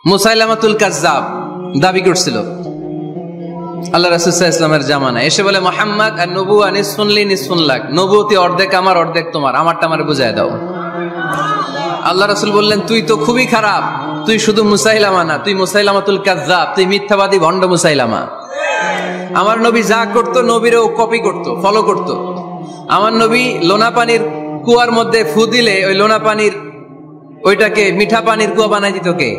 মুসাইলামাতুল কাজ্জাব দাবি করছিল আল্লাহ রাসূল সাল্লাল্লাহু আলাইহি ওয়াসাল্লামের জামানায়, এসে বলে মুহাম্মদ আর নবুয়া নিসফুন লি নিসফুন লাক, নবুয়তি অর্ধেক আমার অর্ধেক তোমার, আমারটা আমারে বুঝায় দাও। আল্লাহ রাসূল বললেন তুই তো খুবই খারাপ, তুই শুধু মুসাইলামা না, তুই মুসাইলামাতুল কাজ্জাব, তুই মিথ্যাবাদী ভণ্ড মুসাইলামা। আমার নবী যা করতো নবীরও কপি করতো, ফলো করতো। আমার নবী লোনা পানির কুয়ার মধ্যে ফু দিলে ওই লোনা পানির ওইটাকে মিঠা পানির কুয়া বানাই দিত কে?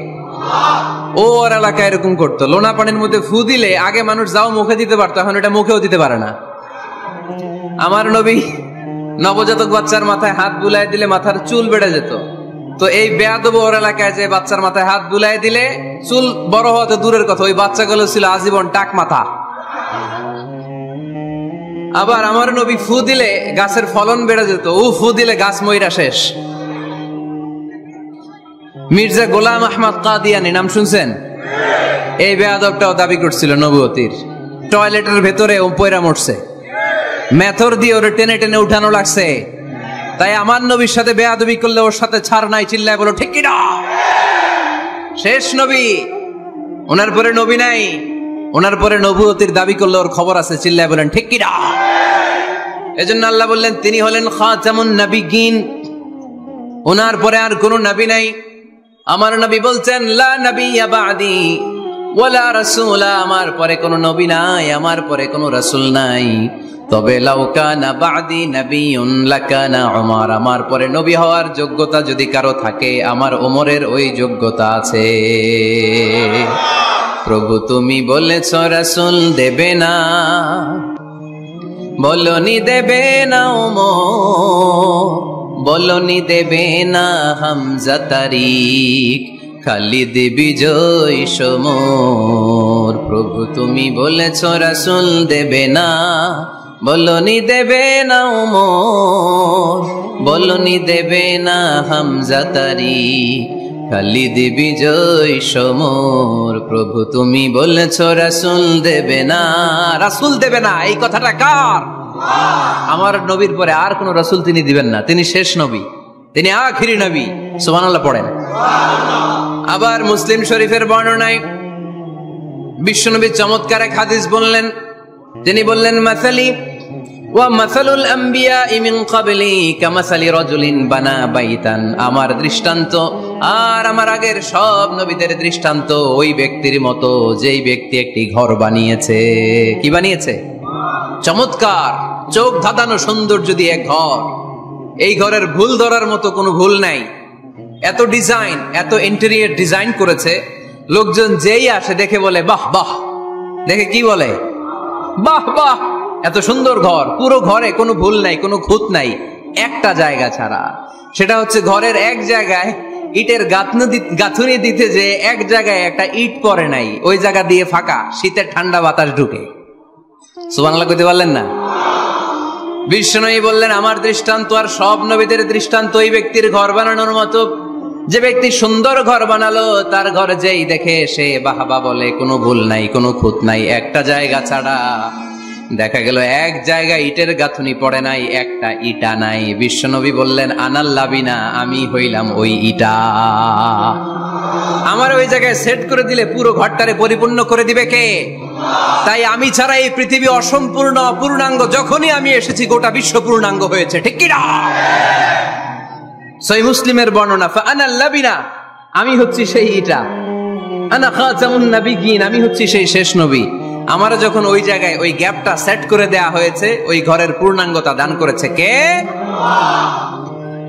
ও ওর এলাকায় এরকম করতো, লোনা পানির মধ্যে ফু দিলে আগে মানুষ যাও মুখে দিতে পারতো, এখন এটা মুখেও দিতে পারে না। আমার নবী নবজাতক বাচ্চার মাথায় হাত বুলাই দিলে মাথার চুল বেড়ে যেত, তো এই বেয়াদব ওর এলাকায় যে বাচ্চার মাথায় হাত বুলাই দিলে চুল বড় হওয়া তো দূরের কথা, ওই বাচ্চাগুলো ছিল আজীবন টাক মাথা। আবার আমার নবী ফু দিলে গাছের ফলন বেড়ে যেত, ও ফু দিলে গাছ মইরা শেষ। মির্জা গোলাম আহমদ কাদিয়ানী নাম শুনছেন? এই বেয়াদবটাও দাবি করছিল নবুয়তির, টয়লেটের ভেতরে ও পয়রা মরছে, মেথর দিয়ে ওরে টেনে টেনে উঠানো লাগছে। তাই আমার নবীর সাথে বেয়াদবি করলে ওর সাথে ছাড় নাই, চিল্লায় বলো ঠিক কি না? শেষ নবী, ওনার পরে নবী নাই, ওনার পরে নবুয়তির দাবি করলে ওর খবর আছে, চিল্লায় বলেন ঠিক কি না? এজন্য আল্লাহ বললেন তিনি হলেন খাতামুন নবিয়্যিন, ওনার পরে আর কোন নবী নাই। আমার নবী বলছেন লা নাবিয়্যা বা'দি ওয়ালা রাসূলা, আমার পরে কোন নবী নাই, আমার পরে কোন রাসূল নাই। তবে লাউ কানা বা'দি নাবিয়্যুন লাকানা উমর, আমার পরে নবী হওয়ার যোগ্যতা যদি কারো থাকে আমার ওমরের ওই যোগ্যতা আছে। প্রভু তুমি বলেছ রাসূল দেবে না, বলনি দেবে না ওমর, বলনি দেবে না হামজা তারিক, খালিদ বিজয় সমর। প্রভু তুমি বলেছ রাসূল দেবে না, বলনি দেবে না ওমর, বলনি দেবে না হামজা তারিক, খালিদ বিজয় সমর। প্রভু তুমি বলেছ রাসূল দেবে না, রাসূল দেবে না, এই কথাটা কার? আমার নবীর পরে আর কোন রাসূল তিনি দিবেন না, তিনি শেষ নবী, তিনি আখিরি নবী। সুবহানাল্লাহ পড়েন। আবার মুসলিম শরীফের বর্ণনায় বিশ্বনবী চমৎকার এক হাদিস বললেন, যিনি বললেন মাসালি ওয়া মাসালুল আম্বিয়া মিন ক্বাবলি কামাসালি রাজুলিন বানা বাইতান, আমার দৃষ্টান্ত আর আমার আগের সব নবীদের দৃষ্টান্ত ওই ব্যক্তির মতো যেই ব্যক্তি একটি ঘর বানিয়েছে। কি বানিয়েছে? চমৎকার চোখ ধাঁধানো সৌন্দর্য দিয়ে এক ঘর। এই ঘরের ভুল ধরার মতো কোনো ভুল নাই, এত ডিজাইন, এত ইন্টেরিয়র ডিজাইন করেছে, লোকজন যেই আসে দেখে বলে বাহ বাহ, দেখে কি বলে? বাহ বাহ, এত সুন্দর ঘর। পুরো ঘরে কোনো ভুল নাই, কোনো খুঁত নাই, একটা জায়গা ছাড়া, সেটা হচ্ছে ঘরের এক জায়গায় ইটের গাঁথুনি দিতে যে এক জায়গায় একটা ইট পড়ে নাই, ওই জায়গা দিয়ে ফাঁকা, শীতের ঠান্ডা বাতাস ঢুকে। সুবহানাল্লাহ কইতে পারলেন না? বিশ্বনবী বললেন আমার দৃষ্টান্ত আর সব নবীদের দৃষ্টান্ত ওই ব্যক্তির ঘর বানানোর মতো, যে ব্যক্তি সুন্দর ঘর বানালো তার ঘর যেই দেখে সে বাহবা বলে, কোনো ভুল নাই, কোনো খুঁত নাই, একটা জায়গা ছাড়া। দেখা গেল এক জায়গায় ইটের গাঁথুনি পড়ে নাই, একটা ইটা নাই। বিশ্বনবী বললেন আনাল লাবিনা, আমি হইলাম ওই ইটা। আমার ওই জায়গায় সেট করে দিলে পুরো ঘরটারে পরিপূর্ণ করে দিবে কে? তাই আমি ছাড়া এই পৃথিবী অসম্পূর্ণ, অপূর্ণাঙ্গ। যখনই আমি এসেছি গোটা বিশ্ব পূর্ণাঙ্গ হয়েছে, ঠিক কি না? সহিহ মুসলিমের বর্ণনা, ফাআনাল লাবিনা, আমি হচ্ছি সেই ইটা, আনা খাতামুন নবিয়্যিন, আমি হচ্ছি সেই শেষ নবী। আমারা যখন ওই জায়গায় ওই গ্যাপটা সেট করে দেয়া হয়েছে, ওই ঘরের পূর্ণাঙ্গতা দান করেছে কে?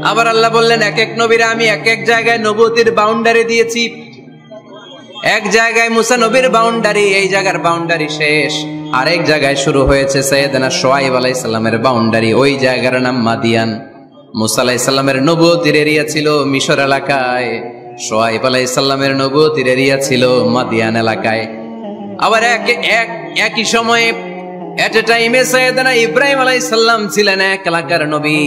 আবার আল্লাহ বললেন এক এক নবীরা আমি এক এক জায়গায় নবুয়তির বাউন্ডারি দিয়েছি। এক জায়গায় মুসা নবীর বাউন্ডারি, এই জায়গার বাউন্ডারি শেষ। আরেক জায়গায় শুরু হয়েছে সাইয়েদনা শুআয়ব আলাইহিস সালামের বাউন্ডারি, ওই জায়গার নাম মাদিয়ান। মুসা আলাইহিস সালামের নবুয়তির এরিয়া ছিল মিশর এলাকায়, শুআয়ব আলাইহিস সালামের নবুয়তির এরিয়া ছিল মাদিয়ান এলাকায়। আবার একই সময়ে এট এ টাইমে সাইয়েদনা ইব্রাহিম আলাইহিস সালাম ছিলেন এক এলাকার নবী,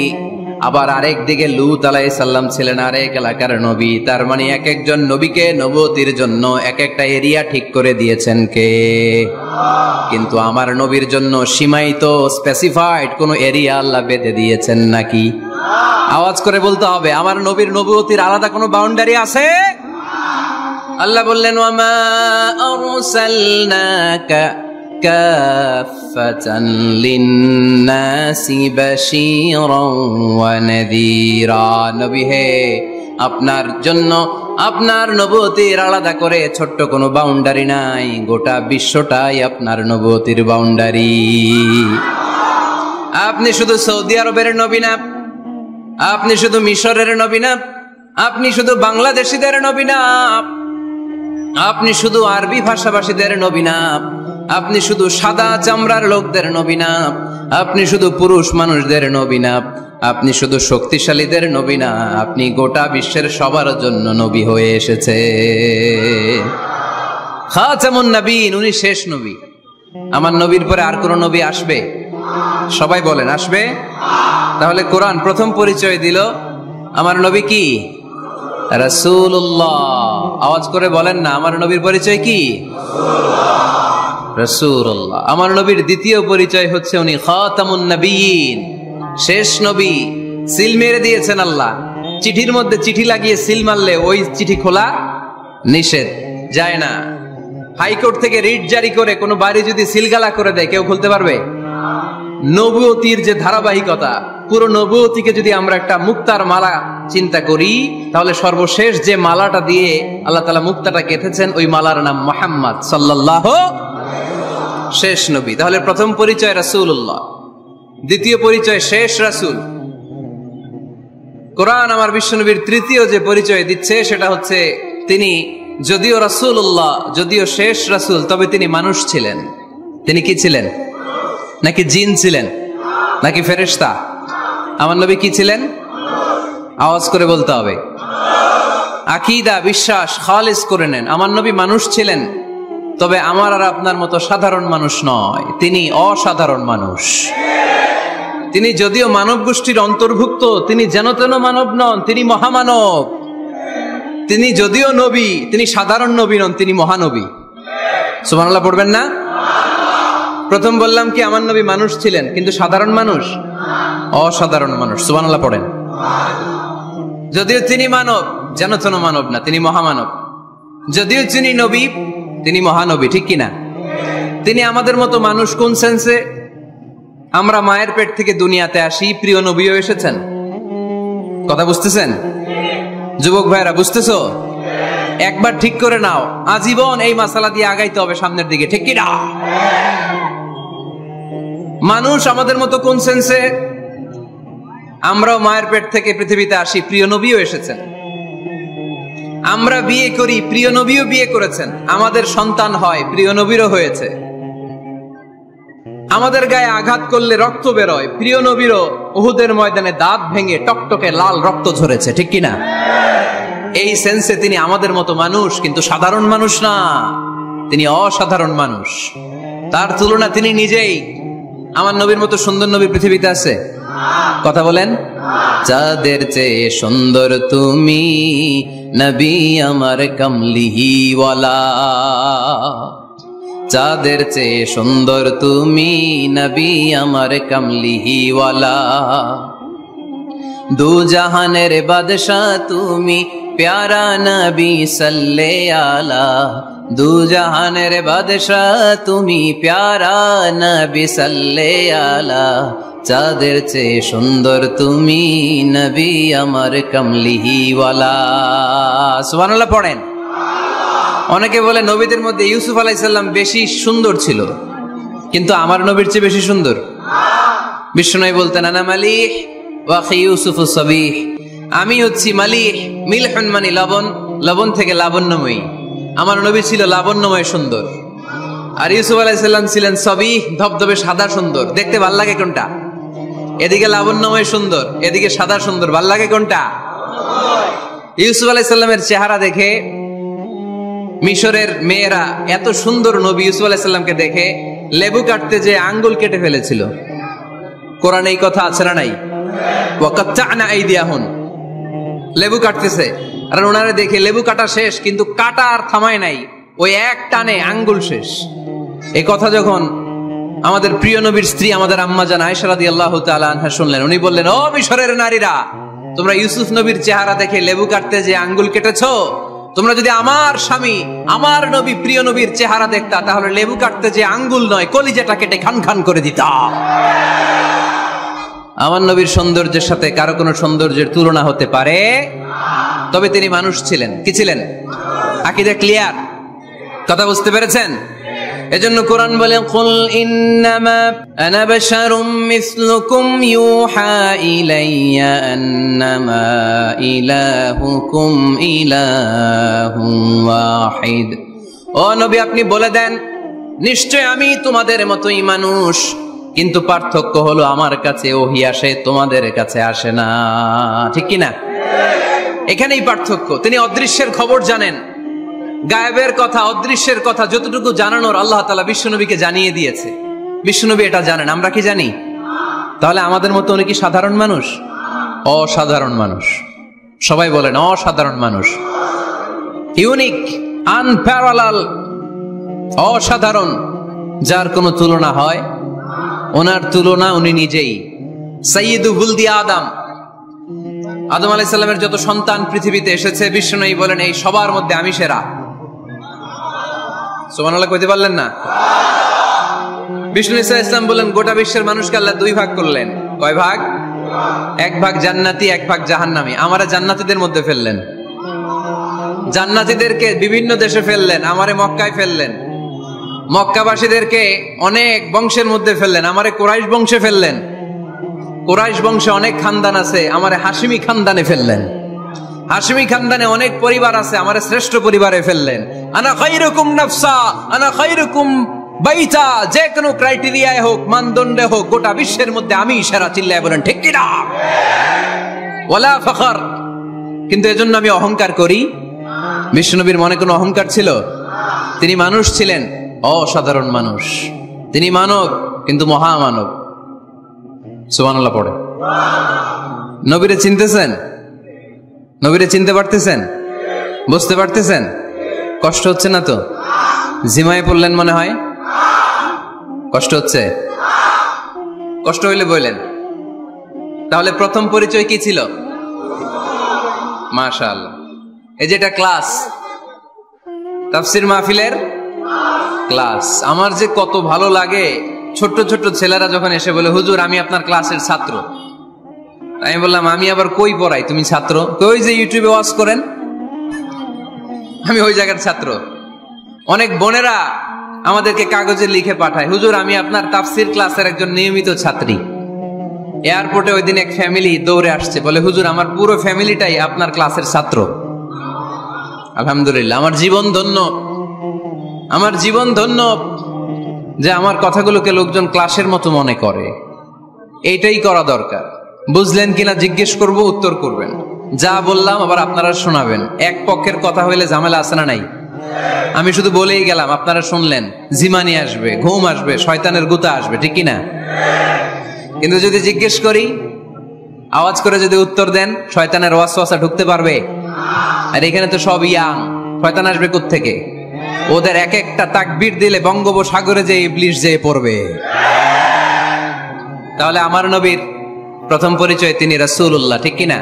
আবার আরেক দিকে লূত আলাইহিস সালাম ছিলেন আরেক এলাকার নবী। তার মানে এক একজন নবীকে নবুয়তির জন্য এক একটা এরিয়া ঠিক করে দিয়েছেন কে? কিন্তু আমার নবীর জন্য সীমায়িত, স্পেসিফাইড কোন এরিয়া আল্লাহ বেঁধে দিয়েছেন নাকি? আওয়াজ করে বলতে হবে, আমার নবীর নবুয়তির আলাদা কোনো বাউন্ডারি আছে? আল্লাহ বললেন ওয়ামা আরসালনাকা কাফাতান লিন্নাসি বাশীরান ওয়া নাযীরা। নবী হে, আপনার জন্য আপনার নবুয়তির আলাদা করে ছোট্ট কোনো বাউন্ডারি নাই, গোটা বিশ্বটাই আপনার নবুয়তির বাউন্ডারি। আপনি শুধু সৌদি আরবের নবী না, আপনি শুধু মিশরের নবী না, আপনি শুধু বাংলাদেশিদের নবী না, আপনি শুধু আরবি ভাষাভাষীদের নবী না, আপনি শুধু সাদা চামড়ার লোকদের নবী না, আপনি শুধু পুরুষ মানুষদের নবী না, আপনি শুধু শক্তিশালীদের নবী না, আপনি গোটা বিশ্বের সবার জন্য নবী হয়ে এসেছে। খাতামুন নবীন, উনি শেষ নবী। আমার নবীর পরে আর কোন নবী আসবে? সবাই বলেন আসবে। তাহলে কোরআন প্রথম পরিচয় দিল আমার নবী কি? রাসূলুল্লাহ। আওয়াজ করে বলেন না, আমার নবীর পরিচয় কি? রাসূলুল্লাহ। আমার নবীর দ্বিতীয় পরিচয় হচ্ছে উনি খাতামুন নবীন, শেষ নবী। সিল মেরে দিয়েছেন আল্লাহ। চিঠির মধ্যে চিঠি লাগিয়ে সিল মারলে ওই চিঠি খোলা নিষেধ, যায় না। হাইকোর্ট থেকে রিট জারি করে কোনো বাড়ি যদি সিলগালা করে দেয়, কেউ খুলতে পারবে? নবুয়তির যে ধারাবাহিকতা, পুরো নবুয়তিকে যদি আমরা একটা মুক্তার মালা চিন্তা করি, তাহলে সর্বশেষ যে মালাটা দিয়ে আল্লাহ তাআলা মুক্তাটা গেঁথেছেন, ওই মালার নাম মুহাম্মদ সাল্লাল্লাহু, শেষ নবী। তাহলে প্রথম পরিচয় রাসূলুল্লাহ, দ্বিতীয় পরিচয় শেষ রাসূল। কোরআন আমার বিশ্বনবীর তৃতীয় যে পরিচয় দিচ্ছে সেটা হচ্ছে তিনি যদিও রাসূলুল্লাহ, যদিও শেষ রাসূল, তবে তিনি মানুষ ছিলেন। তিনি কি ছিলেন? নাকি জিন ছিলেন? নাকি ফেরেশতা? আমার নবী কি ছিলেন? আওয়াজ করে বলতে হবে। আকীদা, বিশ্বাস খালিস করে নেন। আমার নবী মানুষ ছিলেন, তবে আমার আর আপনার মতো সাধারণ মানুষ নয়, তিনি অসাধারণ মানুষ। তিনি যদিও মানব গোষ্ঠীর অন্তর্ভুক্ত, তিনি যেন তেন মানব নন, তিনি মহামানব। তিনি যদিও নবী, তিনি সাধারণ নবী নন, তিনি মহানবী। সুবহানাল্লাহ পড়বেন না? প্রথম বললাম কি আমার নবী মানুষ ছিলেন, কিন্তু সাধারণ মানুষ, অসাধারণ মানুষ। সুবহানাল্লাহ পড়েন। যদিও তিনি মানব, যেন তেন মানব না, তিনি মহামানব। যদিও তিনি নবী, তিনি মহানবী, ঠিক কিনা? তিনি আমাদের মতো মানুষ কোন সেন্সে? আমরা মায়ের পেট থেকে দুনিয়াতে আসি, প্রিয় নবীও এসেছেন। কথা বুঝতেছেন? যুবক ভাইরা বুঝতেছো? একবার ঠিক করে নাও, আজীবন এই মাসালা দিয়ে আগাইতে হবে সামনের দিকে, ঠিক কিনা? মানুষ আমাদের মতো কোন সেন্সে? আমরাও মায়ের পেট থেকে পৃথিবীতে আসি, প্রিয় নবীও এসেছেন। আমরা বিয়ে করি, প্রিয় নবীও বিয়ে করেছেন। আমাদের সন্তান হয়, প্রিয় নবীরও হয়েছে। আমাদের গায়ে আঘাত করলে রক্ত বেরোয়, প্রিয় নবীরও উহুদের ময়দানে দাঁত ভেঙে টকটকে লাল রক্ত ঝরেছে, ঠিক কিনা? এই সেন্সে তিনি আমাদের মতো মানুষ, কিন্তু সাধারণ মানুষ না, তিনি অসাধারণ মানুষ। তার তুলনা তিনি নিজেই। আমার নবীর মতো সুন্দর নবী পৃথিবীতে আছে? কথা বলেন। যাদের চেয়ে সুন্দর তুমি নবী আমার কমলিওয়ালা, যাদের চেয়ে সুন্দর তুমি নবী আমার কমলিওয়ালা, দু জাহানের বাদশাহ তুমি প্যারা নবী সাল্লে আলা, দু জাহানের বাদশাহ তুমি প্যারা নবী সাল্লে আলা, যাদের চেয়ে সুন্দর তুমি নবী আমার কমলিওয়ালা। সুবহানাল্লাহ পড়েন। অনেকে বলে নবীদের মধ্যে ইউসুফ আলাইহিস সালাম বেশি সুন্দর ছিল, কিন্তু আমার নবীর চেয়ে বেশি সুন্দর? বিশ্বনবী বলতেন আনা মালিহ ওয়া আখি ইউসুফ সাবিহ, আমি হচ্ছি মালিহ, মিলহুন মানে লবণ, লবণ থেকে লাবণ্যময়ী। আমার নবী ছিল লাবণ্যময় সুন্দর, আর ইউসুফ আলাইহিস সালাম ছিলেন সাবিহ, ধবধবে সাদা সুন্দর। দেখতে ভাল লাগে কোনটা? এদিকে লাবণ্যময় সুন্দর, এদিকে সাদা সুন্দর, ভাল লাগে কোনটা? ইউসুফ আলাইহিস সালামের চেহারা দেখে মিশরের মেয়েরা এত সুন্দর নবী ইউসুফ আলাইহিস সালামকে দেখে লেবু কাটতে যে আঙ্গুল কেটে ফেলেছিল। কোরআনে এই কথা আছে না নাই? ওয়াকাত্তা'না আইদিয়াহুন, লেবু কাটতেছে, আর ওনারে দেখে লেবু কাটা শেষ, কিন্তু কাটা আর থামায় নাই, ওই এক টানে আঙ্গুল শেষ। এই কথা যখন আমাদের প্রিয় নবীর স্ত্রী আমাদের আম্মা জান আয়েশা রাদিয়াল্লাহু তাআলা আনহা শুনলেন, উনি বললেন, ও মিশরের নারীরা, তোমরা ইউসুফ নবীর চেহারা দেখে লেবু কাটতে যে আঙ্গুল কেটেছো, তোমরা যদি আমার স্বামী আমার নবী প্রিয় নবীর চেহারা দেখতা তাহলে লেবু কাটতে যে আঙ্গুল নয় কলিজাটা কেটে খান খান করে দিতাম। আমার নবীর সৌন্দর্যের সাথে কারো কোনো সৌন্দর্যের তুলনা হতে পারে? তবে তিনি মানুষ ছিলেন। কি ছিলেন? আকীদা ক্লিয়ার? কথা বুঝতে পেরেছেন? এজন্য কোরআন বলে কুল ইন্নামা আনা বাশারুম মিসলুকুম ইউহা ইলাইয়া আন্নামা ইলাহুকুম ইলাহুন ওয়াহিদ। ও নবী আপনি বলে দেন নিশ্চয় আমি তোমাদের মতোই মানুষ, কিন্তু পার্থক্য হলো আমার কাছে ওহী আসে, তোমাদের কাছে আসে না। ঠিক কি না? এখানেই পার্থক্য। তিনি অদৃশ্যের খবর জানেন, গায়েবের কথা অদৃশ্যের কথা যতটুকু জানানোর আল্লাহ তাআলা বিশ্বনবীকে জানিয়ে দিয়েছে। বিশ্বনবী এটা জানেন, আমরা কি জানি? তাহলে আমাদের মতো উনি কি সাধারণ মানুষ? অসাধারণ মানুষ। সবাই বলেন অসাধারণ মানুষ। ইউনিক, আনপ্যারালাল, অসাধারণ, যার কোনো তুলনা হয়? ওনার তুলনা উনি নিজেই। সাইয়্যিদু ওয়ালদি আদম, আদম আলাইহিস সালামের যত সন্তান পৃথিবীতে এসেছে বিশ্বনবী বলেন এই সবার মধ্যে আমি সেরা। সুবহানাল্লাহ কইতে পারলেন না? বিষ্ণু ঈসা ইসলাম বলেন গোটা বিশ্বের মানুষকে আল্লাহ দুই ভাগ করলেন। কয় ভাগ? এক ভাগ জান্নাতি, এক ভাগ জাহান্নামী। আমারে জান্নাতীদের মধ্যে ফেললেন। জান্নাতীদেরকে বিভিন্ন দেশে ফেললেন, আমারে মক্কায় ফেললেন। মক্কাবাসীদেরকে অনেক বংশের মধ্যে ফেললেন, আমারে কুরাইশ বংশে ফেললেন। কুরাইশ বংশে অনেক খানদান আছে, আমারে হাশিমি খানদানে ফেললেন। হাশিমি খানদানে অনেক পরিবার আছে, আমারে শ্রেষ্ঠ পরিবারে ফেললেন। আনা খায়রুকুম নাফসা আনা খায়রুকুম বাইতা, যে কোনো ক্রাইটেরিয়ায় হোক, মানদণ্ডে হোক, গোটা বিশ্বের মধ্যে আমি সেরা। চিল্লায় বলেন ঠিক কি না? ওয়ালা ফখর। কিন্তু এজন্য আমি অহংকার করি? বিশ্বনবীর মনে কোনো অহংকার ছিল? তিনি মানুষ ছিলেন, অসাধারণ মানুষ। তিনি মানব কিন্তু মহামানব। সুবহানাল্লাহ পড়ে। নবীরে চিনতেছেন? নবীরে চিনতে পারতেছেন? বুঝতে পারতেছেন? কষ্ট হচ্ছে না তো? জিমায় পড়লেন মনে হয়? কষ্ট হচ্ছে? কষ্ট হইলে বললেন। তাহলে প্রথম পরিচয় কি ছিল? মাশাআল্লাহ। এই যে এটা ক্লাস, তাফসীর মাহফিলের ক্লাস। আমার যে কত ভালো লাগে ছোট্ট ছোট্ট ছেলেরা যখন এসে বলে হুজুর আমি আপনার ক্লাসের ছাত্র। আমি বললাম আমি আবার কই পড়াই? তুমি ছাত্র? কই যে ইউটিউবে ওয়াজ করেন, আমি ওই জায়গার ছাত্র। অনেক বোনেরা আমাদেরকে কাগজে লিখে পাঠায় হুজুর আমি আপনার তাফসীর ক্লাসের একজন নিয়মিত ছাত্রী। এয়ারপোর্টে ওই দিন এক ফ্যামিলি দৌড়ে আসছে, বলে হুজুর আমার পুরো ফ্যামিলিটাই আপনার ক্লাসের ছাত্র। আলহামদুলিল্লাহ, আমার জীবন ধন্য, আমার জীবন ধন্য যে আমার কথাগুলোকে লোকজন ক্লাসের মতো মনে করে। এইটাই করা দরকার। বুঝলেন কিনা জিজ্ঞেস করব, উত্তর করবেন। যা বললাম আবার আপনারা শোনাবেন। এক পক্ষের কথা হইলে ঝামেলা আছে না নাই? আমি শুধু বলেই গেলাম, আপনারা শুনলেন। জিমানি আসবে, ঘুম আসবে, শয়তানের গুতা আসবে, ঠিক কিনা? কিন্তু যদি জিজ্ঞেস করি, আওয়াজ করে যদি উত্তর দেন, শয়তানের ওয়াসওয়াসা ঢুকতে পারবে? আর এখানে তো সব ইয়াং, শয়তান আসবে কোত্থেকে? ওদের এক একটা তাকবীর দিলে বঙ্গোপসাগরে যে ইবলিস যেয়ে পড়বে। তাহলে আমার নবীর প্রথম পরিচয় তিনি রাসূলুল্লাহ, ঠিক কিনা?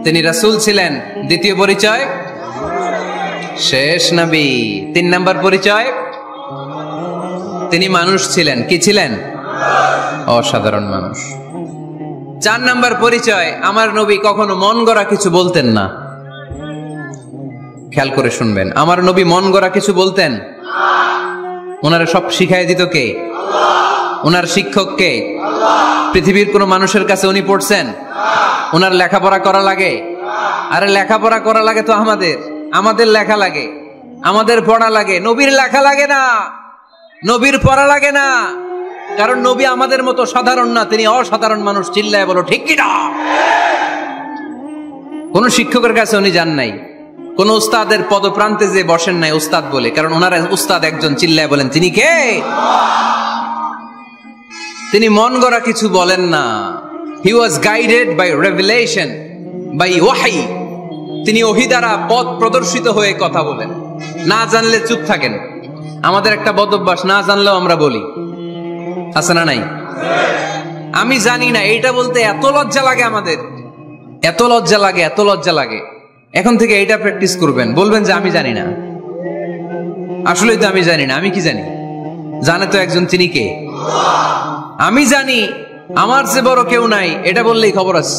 তিনি রাসূল ছিলেন। দ্বিতীয় পরিচয় শেষ নবী। 3 নাম্বার পরিচয় তিনি মানুষ ছিলেন। কি ছিলেন? অসাধারণ মানুষ। 4 নাম্বার পরিচয় আমার নবী কখনো মন গড়া কিছু বলতেন না। খেয়াল করে শুনবেন, আমার নবী মন গড়া কিছু বলতেন? ওনারা সব শিখাই দিত কে? ওনার শিক্ষক কে? পৃথিবীর কোন মানুষের কাছে উনি পড়ছেন? ওনার লেখাপড়া করা লাগে? আরে লেখাপড়া করা লাগে তো আমাদের লেখা লাগে, আমাদের পড়া লাগে। নবীর লেখা লাগে না, নবীর পড়া লাগে না। কারণ নবী আমাদের মতো সাধারণ না, তিনি অসাধারণ মানুষ। চিল্লায় বলো ঠিক কি না? কোন শিক্ষকের কাছে উনি যান নাই, কোন উস্তাদের পদপ্রান্তে যে বসেন নাই উস্তাদ বলে, কারণ ওনার উস্তাদ একজন। চিল্লায় বলেন তিনি কে? তিনি মন গড়া কিছু বলেন না। He was guided by revelation, by ওয়াহি। তিনি ওহী দ্বারা পথ প্রদর্শিত হয়ে কথা বলেন। না জানলে চুপ থাকেন। আমাদের একটা বদ অভ্যাস, না জানলেও আমরা বলি, আছে না নাই? আমি জানি না, এইটা বলতে এত লজ্জা লাগে আমাদের, এত লজ্জা লাগে, এত লজ্জা লাগে। এখন থেকে এইটা প্র্যাকটিস করবেন, বলবেন যে আমি জানি না, আসলেই তো আমি জানি না। আমি কি জানি? জানে তো একজন, তিনি কে? আমি জানি, আমার চেয়ে বড় কেউ নাই, এটা বললেই খবর আছে।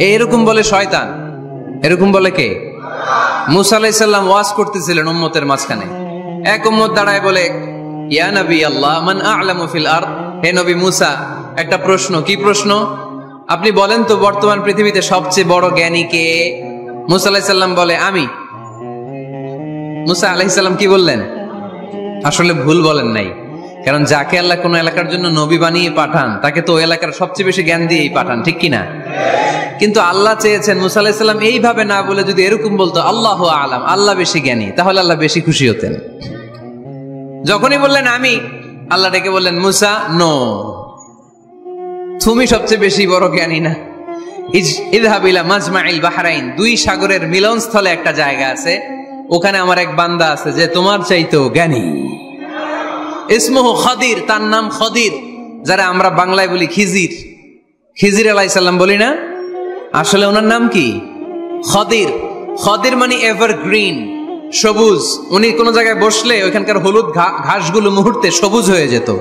এরকম বলে শয়তান, এরকম বলে কে? মুসা আলাইহিস সালাম ওয়াজ করতেছিলেন উম্মতের মাঝখানে। এক উম্মত দাঁড়ায় বলে, ইয়া নবী আল্লাহ মান আ'লামু ফিল আরদ, হে নবী মুসা, একটা প্রশ্ন। কি প্রশ্ন? আপনি বলেন তো বর্তমান পৃথিবীতে সবচেয়ে বড় জ্ঞানী কে? মুসা আলাইহিস সালাম বলে আমি। মুসা আলাইহিস সালাম কি বললেন? আসলে ভুল বলেন নাই, কারণ যাকে আল্লাহ কোন এলাকার জন্য নবী বানিয়ে পাঠান তাকে তো ওই এলাকার সবচেয়ে বেশি জ্ঞান দিয়েই পাঠান, ঠিক কিনা? কিন্তু আল্লাহ চেয়েছেন মুসা আলাইহিস সালাম এইভাবে না বলে যদি এরকম বলতো আল্লাহু আ'লাম, আল্লাহ বেশি জ্ঞানী, তাহলে আল্লাহ বেশি খুশি হতেন। যখনই বললেন আমি, আল্লাহ ডেকে বললেন মুসা নো, তুমি সবচেয়ে বেশি বড় জ্ঞানী না। ইযহাব ইলা মাজমাইল বাহরাইন, দুই সাগরের মিলনস্থলে একটা জায়গা আছে, ওখানে আমার এক বান্দা আছে যে তোমার চাইতেও জ্ঞানী। ইসমুহু খাদির, তার নাম খাদির, যারা আমরা বাংলায় বলি খিজির। খিজির আলাইহিস সালাম বলি না, আসলে ওনার নাম কি? খাদির। খাদির মানে এভারগ্রিন, সবুজ। উনি কোন জায়গায় বসলে ওইখানকার হলুদ ঘাসগুলো মুহূর্তে সবুজ হয়ে যেত।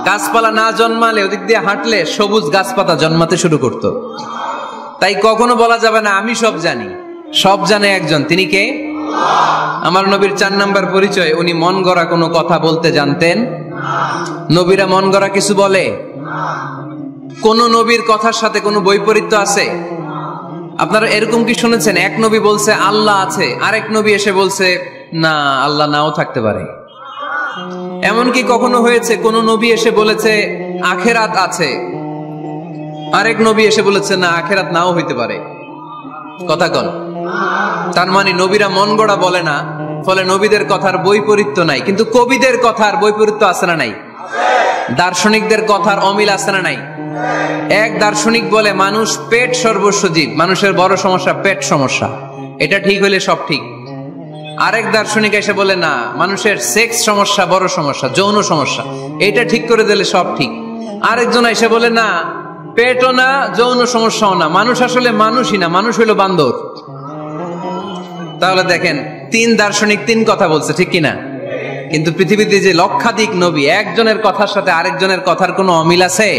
গাছপালা না জন্মালে ওদিক দিয়ে হাঁটলে সবুজ গাছপাতা জন্মাতে শুরু করত। তাই কখনো বলা যাবে না আমি সব জানি। সব জানে একজন, তিনি কে? আমার নবীর 4 নাম্বার পরিচয়, উনি মন গড়া কোনো কথা বলতে জানতেন। নবীরা মন গড়া কিছু বলে? কোন নবীর কথার সাথে কোনো বৈপরীত্য আছে? আপনারা এরকম কি শুনেছেন এক নবী বলছে আল্লাহ আছে, আরেক নবী এসে বলছে না আল্লাহ নাও থাকতে পারে? এমনকি কখনো হয়েছে কোন নবী এসে বলেছে আখেরাত আছে, আরেক নবী এসে বলেছে না আখেরাত নাও হইতে পারে? কথা কন। তার মানে নবীরা মন গড়া বলে না, ফলে নবীদের কথার বৈপরীত্য নাই। কিন্তু কবিদের কথার বৈপরীত্য আছে না নাই? দার্শনিকদের কথার অমিল আছে না নাই? এক দার্শনিক বলে মানুষ পেট সর্বস্ব জীব, মানুষের বড় সমস্যা পেট সমস্যা, এটা ঠিক হইলে সব ঠিক। আরেক দার্শনিক এসে বলে না মানুষের সেক্স সমস্যা বড় সমস্যা, যৌন সমস্যা, এটা ঠিক করে দিলে সব ঠিক। আরেকজন এসে বলে না পেটও না যৌন সমস্যাও না, মানুষ আসলে মানুষই না, মানুষ হইল বান্দর। তাহলে দেখেন 3 দার্শনিক 3 কথা বলছে, ঠিক কিনা? কিন্তু পৃথিবীতে যে লক্ষাধিক নবী, একজনের কথার সাথে আরেকজনের কথার কোনো অমিল আছে?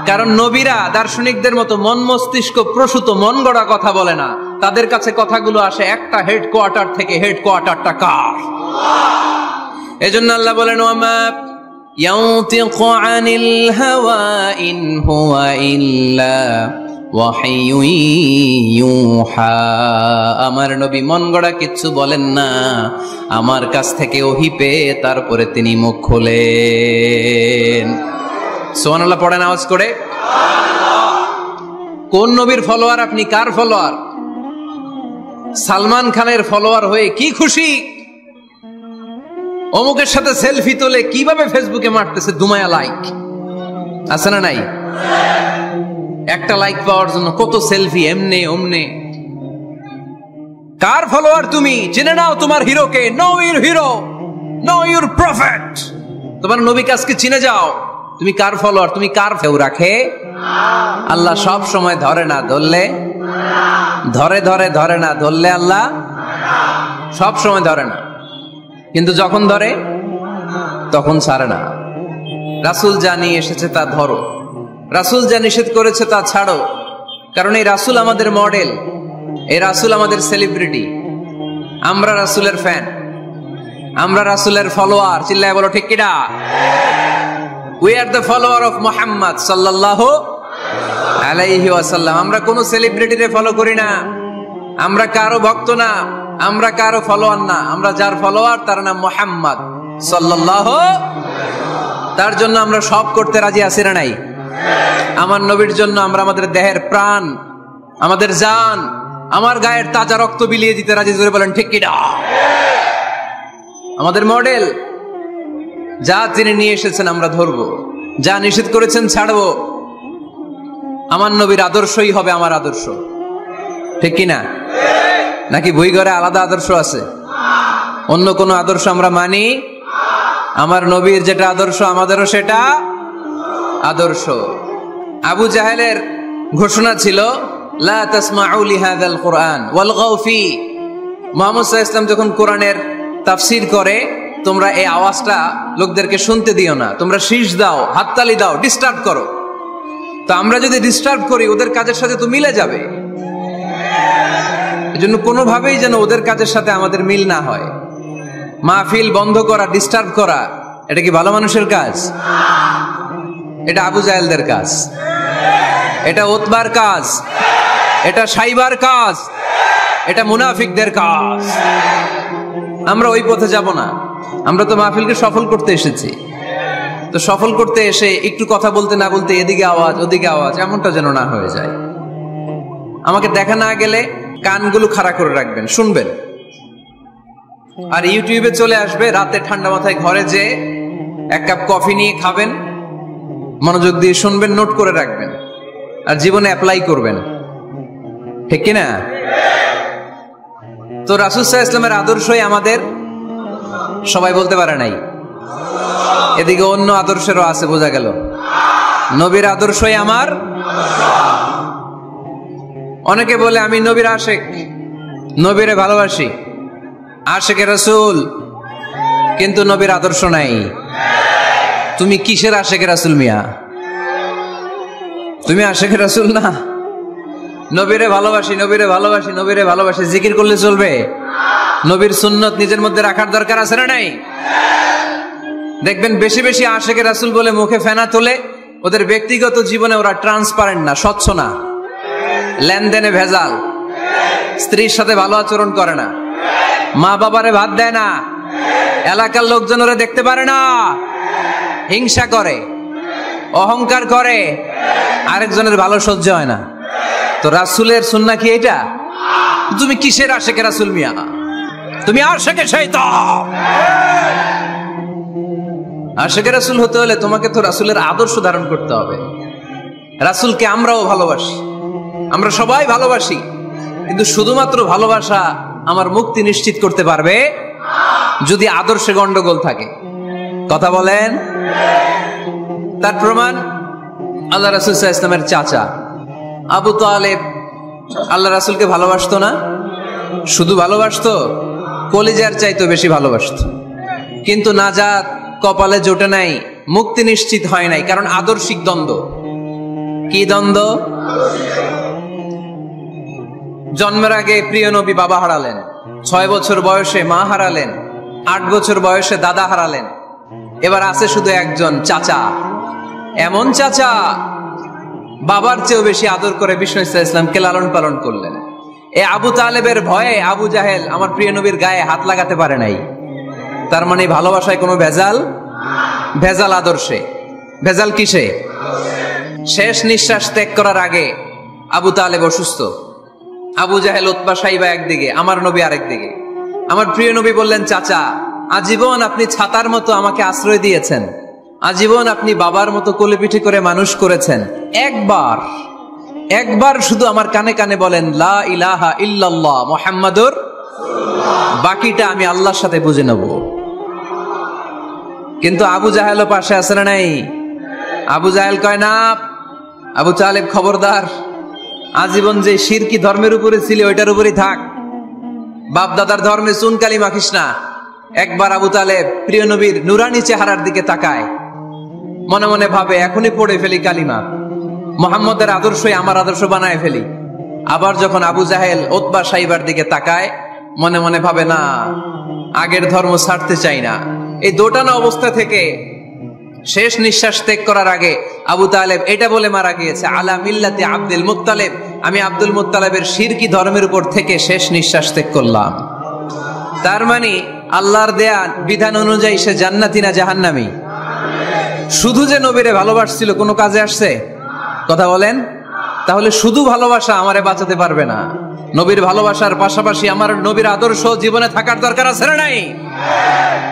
কারণ নবীরা দার্শনিকদের মতো মন মস্তিষ্ক প্রসূত মন গড়া কথা বলে না, তাদের কাছে কথাগুলো আসে একটা হেডকোয়ার্টার থেকে। হেডকোয়ার্টারটা কার? এজন্য আল্লাহ বলেন ওয়ামা ইয়ানতিকু আনিল হাওয়া ইন হুয়া ইল্লা ওয়াহিয়ুন ইউহা, আমার নবী মন গড়া কিচ্ছু বলেন না, আমার কাছ থেকে ওহী পেয়ে তারপরে তিনি মুখ খোলেন। সুবহানাল্লাহ পড়েন আওয়াজ করে। কোন নবীর ফলোয়ার আপনি? কার ফলোয়ার? সালমান খানের ফলোয়ার হয়ে কি খুশি? অমুকের সাথে সেলফি তোলে কিভাবে ফেসবুকে মারতেছে দুমায়া লাইক, আছে না নাই? একটা লাইক পাওয়ার জন্য কত সেলফি, এমনে ওমনে। কার ফলোয়ার তুমি? জেনে নাও তোমার হিরোকে। Know your hero, know your prophet. তোমার নবীকে আজকে চিনে যাও। তুমি কার ফলোয়ার? তুমি কার? কেউ রাখে? আল্লাহ সব সময় ধরে না, ধরলে ধরে, ধরে ধরে না, ধরলে আল্লাহ সব সময় ধরে না, কিন্তু যখন ধরে তখন ছাড়ে না। রাসূল যা নিয়ে এসেছে তা ধরো, রাসূল যা নিষেধ করেছে তা ছাড়ো। কারণ এই রাসূল আমাদের মডেল, এই রাসূল আমাদের সেলিব্রিটি। আমরা রাসূলের ফ্যান, আমরা রাসূলের ফলোয়ার। চিল্লায় বলো ঠিক কিনা? We are the follower of Muhammad sallallahu alayhi wa sallam. আমরা কোন সেলিব্রিটিরে ফলো করি না, আমরা কারো ভক্ত না, আমরা কারো ফলোয়ার না, আমরা যার ফলোয়ার তার নাম মুহাম্মদ সাল্লাল্লাহু। তার জন্য আমরা সব করতে রাজি আছি না নাই? আমার নবীর জন্য আমরা আমাদের দেহের প্রাণ, আমাদের জান, আমার গায়ের তাজা রক্ত বিলিয়ে দিতে রাজি। জোরে বলেন ঠিক কিনা? আমাদের মডেল। যা তিনি নিয়ে এসেছেন আমরা ধরবো, যা নিষেধ করেছেন ছাড়বো। আমার নবীর আদর্শই হবে আমার আদর্শ, ঠিক কিনা? নাকি বই ঘরে আলাদা আদর্শ আছে? অন্য কোনো আদর্শ আমরা মানি? আমার নবীর যেটা আদর্শ আমাদেরও সেটা আদর্শ। আবু জাহেলের ঘোষণা ছিল লা তাসমাউ লিহাযাল কুরআন ওয়ালগাউ ফি। মুহাম্মদ সাল্লাল্লাহু আলাইহি ওয়াসাল্লাম যখন কোরআনের তাফসীর করে, তোমরা এই আওয়াজটা লোকদেরকে শুনতে দিও না, তোমরা শীষ দাও, হাততালি দাও, ডিস্টার্ব করো। তো আমরা যদি ডিস্টার্ব করি ওদের কাজের সাথে তো মিলে যাবে, এজন্য কোনোভাবেই যেন ওদের কাজের সাথে আমাদের মিল না হয়। মাহফিল বন্ধ করা, ডিস্টার্ব করা, এটা কি ভালো মানুষের কাজ? এটা আবু জাহেলদের কাজ, এটা উতবার কাজ, এটা সাইবার কাজ, এটা মুনাফিকদের কাজ। আমরা ওই পথে যাব না। আমরা তো মাহফিলকে সফল করতে এসেছি, তো সফল করতে এসে একটু কথা বলতে না বলতে এদিকে আওয়াজ ওদিকে আওয়াজ, এমনটা যেন না হয়ে যায়। আমাকে দেখা না গেলে কানগুলো খাড়া করে রাখবেন, শুনবেন। আর ইউটিউবে চলে আসবে, রাতে ঠান্ডা মাথায় ঘরে যে এক কাপ কফি নিয়ে খাবেন, মনোযোগ দিয়ে শুনবেন, নোট করে রাখবেন, আর জীবনে অ্যাপ্লাই করবেন, ঠিক কিনা? তো রাসূল সাল্লাল্লাহু আলাইহি ওয়াসাল্লামের আদর্শই আমাদের, সবাই বলতে পারে নাই। এদিকে অন্য আদর্শেরও আছে, বোঝা গেল। নবীর আদর্শই আমার। অনেকে বলে আমি নবীর আশেক, নবীরে ভালোবাসি, আশেকে রাসূল, কিন্তু নবীর আদর্শ নাই। তুমি কিসের আশেকে রাসূল মিয়া? তুমি আশেকে রাসূল না। নবীরে ভালোবাসি, নবীরে ভালোবাসি, নবীরে ভালোবাসি, জিকির করলে চলবে? নবীর সুন্নত নিজের মধ্যে রাখার দরকার আছে না নাই? দেখবেন বেশি বেশি আশেকে রাসূল বলে মুখে ফেনা তোলে, ওদের ব্যক্তিগত জীবনে ওরা ট্রান্সপারেন্ট না, স্বচ্ছ না, লেনদেনে ভেজাল, স্ত্রীর সাথে ভালো আচরণ করে না, মা বাবারে ভাত দেয় না, এলাকার লোকজন ওরা দেখতে পারে না, হিংসা করে, অহংকার করে, আরেকজনের ভালো সহ্য হয় না। তো রাসূলের সুন্নাহ কি এটা? তুমি কিসের আশেকে রাসূল মিয়া? তুমি আশেকে শয়তান। আশেকে রাসূল হতে হলে তোমাকে তো রাসূলের আদর্শ ধারণ করতে হবে। রাসূলকে আমরাও ভালোবাসি, আমরা সবাই ভালোবাসি, কিন্তু শুধুমাত্র ভালোবাসা আমার মুক্তি নিশ্চিত করতে পারবে যদি আদর্শে গন্ডগোল থাকে। কথা বলেন? তার প্রমাণ আল্লাহ রাসূল সাল্লাল্লাহু আলাইহি ওয়াসাল্লামের চাচা আবু তালেব আল্লাহ রাসূলকে ভালোবাসতো না, শুধু ভালোবাসতো, কলিজার চাইতে বেশি ভালোবাসতো, কিন্তু নাজাত কপালে জোটে নাই, মুক্তি নিশ্চিত হয় নাই, কারণ আদর্শিক দ্বন্দ্ব। কি দ্বন্দ্ব? জন্মের আগে প্রিয় নবী বাবা হারালেন, 6 বছর বয়সে মা হারালেন, 8 বছর বয়সে দাদা হারালেন, এবার আছে শুধু একজন চাচা। এমন চাচা বাবার চেয়েও বেশি আদর করে বিষ্ণু ইসলামকে লালন পালন করলেন। এ আবু তালেবের ভয়ে আবু জাহেল আমার প্রিয় নবীর গায়ে হাত লাগাতে পারে নাই। তার মানে ভালোবাসায় কোনো ভেজাল? ভেজাল আদর্শে। ভেজাল কিসে? শেষ নিঃশ্বাস ত্যাগ করার আগে আবু তালেব অসুস্থ, আবু জাহেল উতবা সাইবা একদিকে, আমার নবী আরেক দিকে। আমার প্রিয় নবী বললেন, চাচা আজীবন আপনি ছাতার মতো আমাকে আশ্রয় দিয়েছেন, আজীবন আপনি বাবার মতো কোলে পিঠে করে মানুষ করেছেন, একবার শুধু আমার কানে কানে বলেন লা ইলাহা ইল্লাল্লাহ মুহাম্মাদুর রাসূলুল্লাহ, বাকিটা আমি আল্লাহর সাথে বুঝে নেব। কিন্তু আবু জাহেলও পাশে আছে না নাই? আবু জাহেল কয় না, আবু তালেব খবরদার, আজীবন যে শিরকি ধর্মের উপরে ছিলে ওইটার উপরেই থাক, বাপ দাদার ধর্মে চুনকালি মাখিস না। একবার আবু তালেব প্রিয় নবীর নুরানি চেহারার দিকে তাকায়, মনে মনে ভাবে এখনই পড়ে ফেলি কালিমা, মুহাম্মদের আদর্শই আমার আদর্শ বানায় ফেলি। আবার যখন আবু জাহেল উতবা সাইবার দিকে তাকায়, মনে মনে ভাবে না, আগের ধর্ম ছাড়তে চাই না। এই দোটানা অবস্থা থেকে শেষ নিঃশ্বাস ত্যাগ করার আগে আবু তালেব এটা বলে মারা গিয়েছে, আলা মিল্লাতি আব্দুল মুত্তালিব, আমি আব্দুল মুত্তালিবের শিরকি ধর্মের উপর থেকে শেষ নিঃশ্বাস ত্যাগ করলাম। তার মানে আল্লাহর দেয়া বিধান অনুযায়ী সে জান্নাতি না জাহান্নামী? শুধু যে নবীরে ভালোবাসছিল কোনো কাজে আসছে? কথা বলেন। তাহলে শুধু ভালোবাসা আমারে বাঁচাতে পারবে না, নবীর ভালোবাসার পাশাপাশি আমার নবীর আদর্শ জীবনে থাকার দরকার আছে না নাই?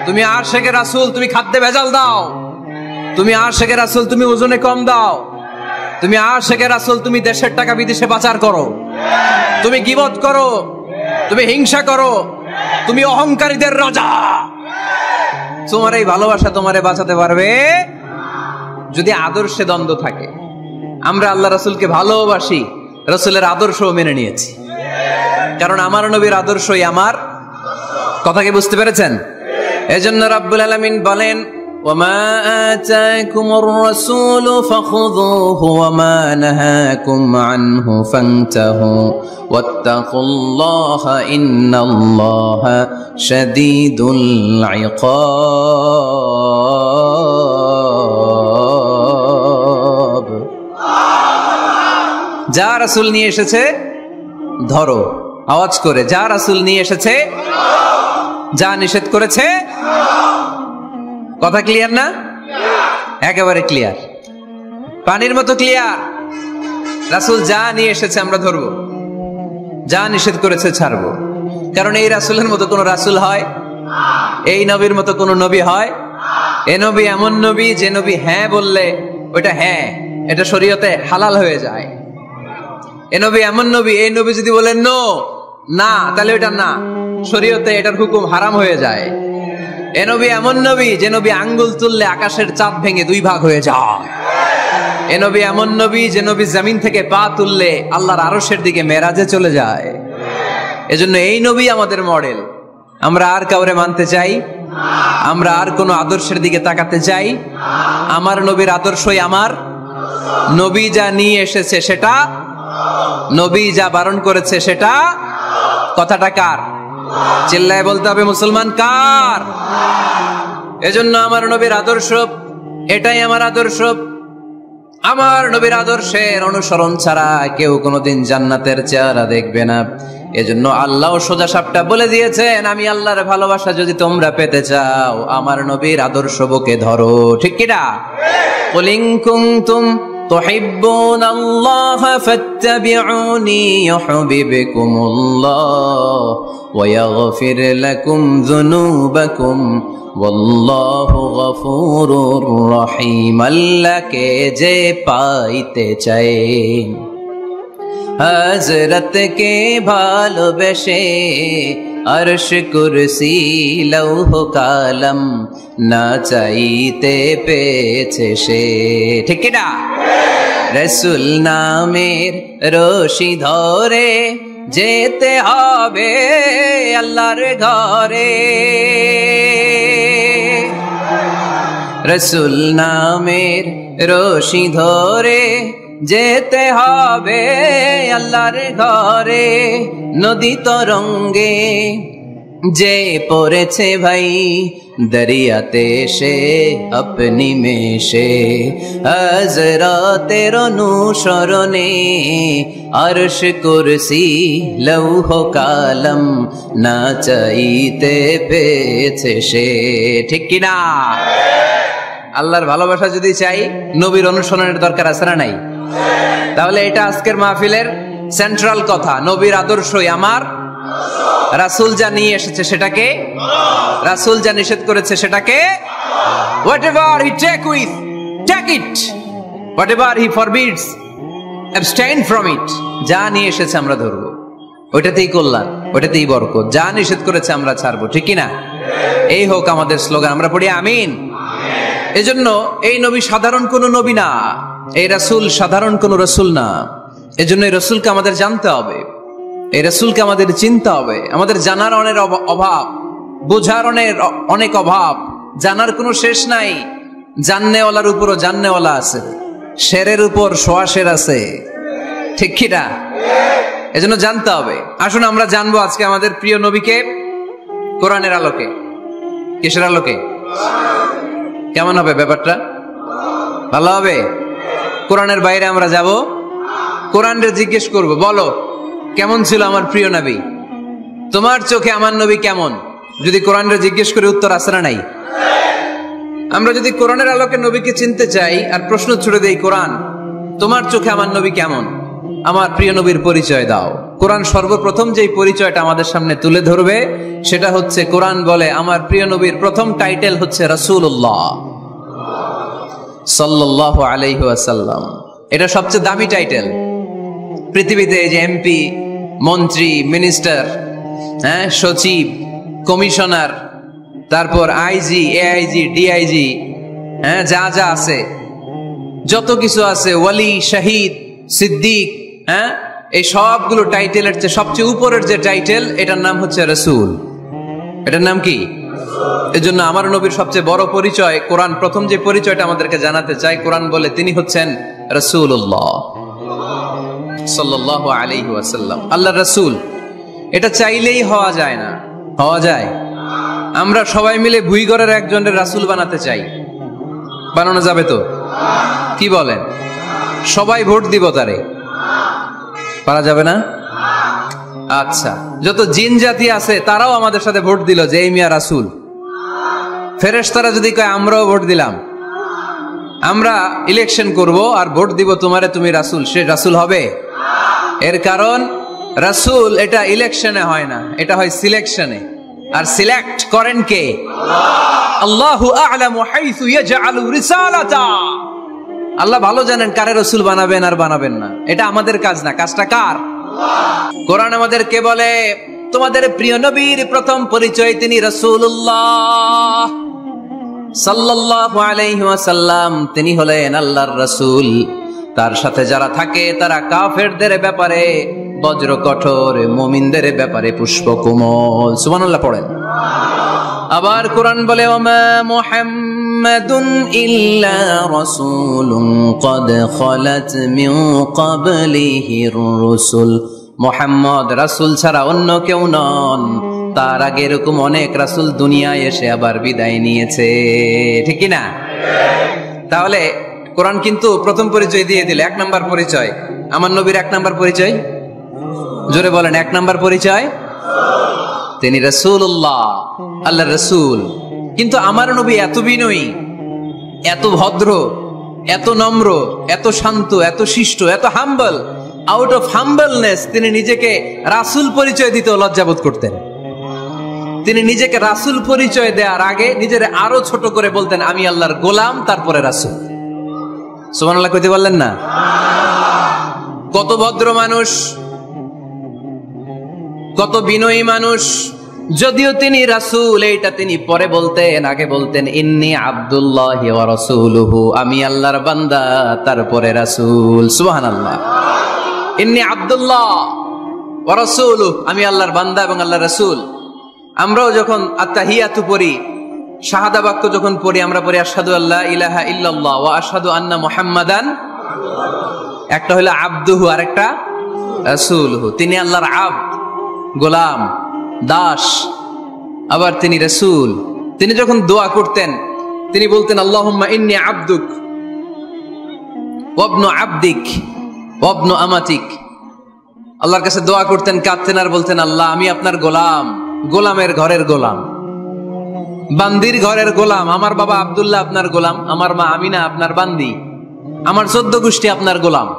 তুমি আশেকে রাসূল, তুমি খাদ্যে ভেজাল দাও, তুমি আশেকে রাসূল, তুমি ওজনে কম দাও, তুমি আশেকে রাসূল, তুমি দেশের টাকা বিদেশে পাচার করো, তুমি গীবত করো, তুমি হিংসা করো, তুমি অহংকারীদের রাজা, তোমার এই ভালোবাসা তোমারে বাঁচাতে পারবে যদি আদর্শে দ্বন্দ্ব থাকে। আমরা আল্লাহ রাসূলকে ভালোবাসি, রাসূলের আদর্শ মেনে নিয়েছি, কারণ আমার নবীর আদর্শই আমার। কথা কি বুঝতে পেরেছেন? এজন্য রাব্বুল আলামিন বলেন, ওয়ামা আতাকুমুর রাসূলু ফাখুযুহু ওয়ামা নাহাকুম আনহু ফান্তাহু ওয়াত্তাকুল্লাহা ইন্নাল্লাহা শাদীদুল ইকাব। যা রাসূল নিয়ে এসেছে ধরো, আওয়াজ করে, যা রাসূল নিয়ে এসেছে, যা নিষেধ করেছে। কথা ক্লিয়ার না? একেবারে ক্লিয়ার, পানির মতো ক্লিয়ার। রাসূল যা নিয়ে এসেছে আমরা ধরবো, যা নিষেধ করেছে ছাড়বো। কারণ এই রাসূলের মতো কোন রাসূল হয়? এই নবীর মতো কোন নবী হয়? এ নবী এমন নবী যে নবী হ্যাঁ বললে ওইটা হ্যাঁ, এটা শরীয়তে হালাল হয়ে যায়। এ নবী এমন নবী, এই নবী যদি বলেন নো, না, তাহলে ওইটা না, শরীয়তে এটার হুকুম হারাম হয়ে যায়। এ নবী এমন নবী যে নবী আঙ্গুল তুললে আকাশের চাঁদ ভেঙে দুই ভাগ হয়ে যায়। এ নবী এমন নবী যে নবী জমিন থেকে পা তুললে আল্লাহর আরশের দিকে মেরাজে চলে যায়। এজন্য এই নবী আমাদের মডেল। আমরা আর কাউরে মানতে চাই? আমরা আর কোন আদর্শের দিকে তাকাতে চাই? আমার নবীর আদর্শই আমার। নবী যা নিয়ে এসেছে সেটা, নবী যা বারণ করেছে সেটা। কথাটা কার? চিল্লায় বলতে হবে, মুসলমান কার? এজন্য আমার নবীর আদর্শ, এটাই আমার আদর্শ। আমার নবীর আদর্শের অনুসরণ ছাড়া কেউ কোনোদিন জান্নাতের চেহারা দেখবে না। এজন্য আল্লাহ সোজা সাপটা বলে দিয়েছেন, আমি আল্লাহর ভালোবাসা যদি তোমরা পেতে চাও আমার নবীর আদর্শ বুকে ধরো। ঠিক কিনা? কুল ইন কুনতুম তুহিব্বুনা আল্লাহ ফাত্তাবিউনি ইউহিব্বুকুমুল্লাহ ওয়া ইয়াগফির লাকুম যুনুবাকুম ওয়াল্লাহু গফুরুর রহিম। আল্লাহকে যে পাইতে চায়, হযরতকে ভালোবেসে আরশ কুরসি লৌহ কালাম না চাইতে পেয়েছে সে। ঠিক কিনা? রাসূল নামের রশি ধরে যেতে হবে আল্লাহর ঘরে। রাসূল নামের রশি ধরে যেতে হবে আল্লাহর ঘরে। নদী তরঙ্গে যে পড়েছে ভাই দরিয়াতে সে আপনি মেশে, হযরতের অনুসরণে আরশ কুরসি লৌহ কালাম না চাইতে পেয়েছে সে। ঠিক কিনা? আল্লাহর ভালোবাসা যদি চাই, নবীর অনুসরণের দরকার আছে না নাই? তাহলে এটা আজকের মাহফিলের সেন্ট্রাল কথা, নবীর আদর্শই আমার। রাসূল যা নিয়ে এসেছে সেটাকে, রাসূল যা নিষেধ করেছে সেটাকে, whatever he take it, whatever he forbids, abstain from it। যা নিয়ে এসেছে আমরা ধরবো, ওইটাতেই কল্যাণ, ওইটাতেই বরকত। যা নিষেধ করেছে আমরা ছাড়বো। ঠিক কিনা? এই হোক আমাদের স্লোগান। আমরা পড়ি আমিন। এজন্য এই নবী সাধারণ কোন নবী না, এই রাসূল সাধারণ কোন রাসূল না। এজন্য এই রাসূলকে আমাদের জানতে হবে, এই রাসূলকে আমাদের চিনতে হবে। আমাদের জানার অনেক অভাব, বোঝার অনেক অভাব, জানার কোনো শেষ নাই। জাননেওয়ালার উপরও জাননেওয়ালা আছে, শেরের উপর সোয়া শের আছে। ঠিক কিনা? এজন্য জানতে হবে। আসুন আমরা জানবো আজকে আমাদের প্রিয় নবীকে কোরআনের আলোকে। কিসের আলোকে? কেমন হবে ব্যাপারটা? ভালো হবে? কোরআনের বাইরে আমরা যাব, কোরআনকে জিজ্ঞেস করব, বলো কেমন ছিল আমার প্রিয় নবী? তোমার চোখে আমার নবী কেমন? যদি কোরআনকে জিজ্ঞেস করে উত্তর আছে না নাই? আমরা যদি কোরআনের আলোকে নবীকে চিনতে চাই আর প্রশ্ন ছুড়ে দেই, কোরআন তোমার চোখে আমার নবী কেমন? আমার প্রিয় নবীর পরিচয় দাও। কোরআন সর্বপ্রথম যেই পরিচয়টা আমাদের সামনে তুলে ধরবে সেটা হচ্ছে, কোরআন বলে আমার প্রিয় নবীর প্রথম টাইটেল হচ্ছে রাসূলুল্লাহ সাল্লাল্লাহু আলাইহি ওয়াসাল্লাম। এটা সবচেয়ে দামি টাইটেল পৃথিবীতে। এই যে এমপি, মন্ত্রী, মিনিস্টার, সচিব, কমিশনার, তারপর আইজি, এআইজি, ডিআইজি, যা যা আছে, যত কিছু আছে, ওয়ালি, শহীদ, সিদ্দিক, এই সবগুলো টাইটেলের চেয়ে সবচেয়ে উপরের যে টাইটেল, এটার নাম হচ্ছে রাসূল। এটার নাম কি? এজন্য আমার নবীর সবচেয়ে বড় পরিচয়, কোরআন প্রথম যে পরিচয়টা আমাদেরকে জানাতে চাই, কোরআন বলে তিনি হচ্ছেন রাসূলুল্লাহ সাল্লাল্লাহু আলাইহি ওয়াসাল্লাম, আল্লাহর রাসূল। এটা চাইলেই হওয়া যায় না। হওয়া যায়? আমরা সবাই মিলে ভুইগড়ের একজনের রাসূল বানাতে চাই, বানানো যাবে তো? কি বলেন? সবাই ভোট দিব তারে? পারা যাবে না? আচ্ছা, যত জিন জাতি আছে তারাও আমাদের সাথে ভোট দিল যে এই মিয়া রাসূল। ফেরেশতারা যদি কয় আমরাও ভোট দিলাম, আমরা ইলেকশন করব আর ভোট দিব তোমারে, তুমি রাসূল, সে রাসূল হবে? এর কারণ রাসূল এটা ইলেকশনে হয় না, এটা হয় সিলেকশনে। আর সিলেক্ট করেন কে? আল্লাহু আ'লামু হাইসু ইয়াজআলু রিসালাতা। আল্লাহ ভালো জানেন কারে রাসূল বানাবেন আর বানাবেন না। এটা আমাদের কাজ না, কাজটা কার? কোরআন আমাদেরকে বলে তোমাদের প্রিয় নবীর প্রথম পরিচয় তিনি রাসূলুল্লাহ সাল্লাল্লাহু আলাইহি ওয়াসাল্লাম, তিনি হলেন আল্লাহর রাসূল। তার সাথে যারা থাকে তারা কাফেরদের ব্যাপারে বজ্র কঠোর, মুমিনদের ব্যাপারে পুষ্পকোমল। সুবহানাল্লাহ পড়েন। আবার কোরআন বলে ওমা মুহাম্মাদুন ইল্লা রাসূলুন ক্বাদ খালাত মিন ক্বাবলিহির রাসূল। মুহাম্মদ রাসূল ছাড়া অন্য কেউ নন, তার আগে এরকম অনেক রাসূল দুনিয়ায় এসে আবার বিদায় নিয়েছে, ঠিক কি না? তাহলে কোরআন কিন্তু প্রথম পরিচয় দিয়ে দিল, এক নাম্বার পরিচয়। আমার নবীর এক নাম্বার পরিচয়, জোরে বলেন, এক নাম্বার পরিচয় তিনি রাসূলুল্লাহ, আল্লাহর রাসূল। কিন্তু আমার নবী এত বিনয়ী, এত ভদ্র, এত নম্র, এত শান্ত, এত শিষ্ট, এত হাম্বল। আউট অফ হাম্বলনেস তিনি নিজেকে রাসূল পরিচয় দিতে লজ্জাবোধ করতেন। তিনি নিজেকে রাসূল পরিচয় দেওয়ার আগে নিজের আরো ছোট করে বলতেন আমি আল্লাহর গোলাম, তারপরে রাসূল। সুবহানাল্লাহ কইতে বললেন না? কত ভদ্র মানুষ, কত বিনয়ী মানুষ। যদিও তিনি রাসূল, এইটা তিনি পরে বলতেন, আগে বলতেন ইন্নী আব্দুল্লাহি ওয়া রাসূলুহু, আমি আল্লাহর বান্দা তারপরে রাসূল। সুবহানাল্লাহ। ইন্নী আব্দুল্লাহ ওয়া রাসূলুহু, আমি আল্লাহর বান্দা এবং আল্লাহর রাসূল। আমরাও যখন আত্তাহিয়াতু পড়ি, শাহাদা বাক্য যখন পড়ি, আমরা পড়ি আশহাদু আল্লা ইলাহা ইল্লাল্লাহ ওয়া আশহাদু আন্না মুহাম্মাদান। একটা হলো আব্দুহু আর একটা রাসূলুহু। তিনি আল্লাহর আব্দ, গোলাম, দাস, আবার তিনি রাসূল। তিনি যখন দোয়া করতেন তিনি বলতেন আল্লাহুম্মা ইন্নী আবদুক ওয়া ইবনু আবদিক ওয়া ইবনু আমাতিক। আল্লাহর কাছে দোয়া করতেন, কাঁদতেন আর বলতেন আল্লাহ আমি আপনার গোলাম, গোলামের ঘরের গোলাম, বান্দির ঘরের গোলাম। আমার বাবা আব্দুল্লাহ আপনার গোলাম, আমার মা আমিনা আপনার বান্দি, আমার 14 গোষ্ঠী আপনার গোলাম।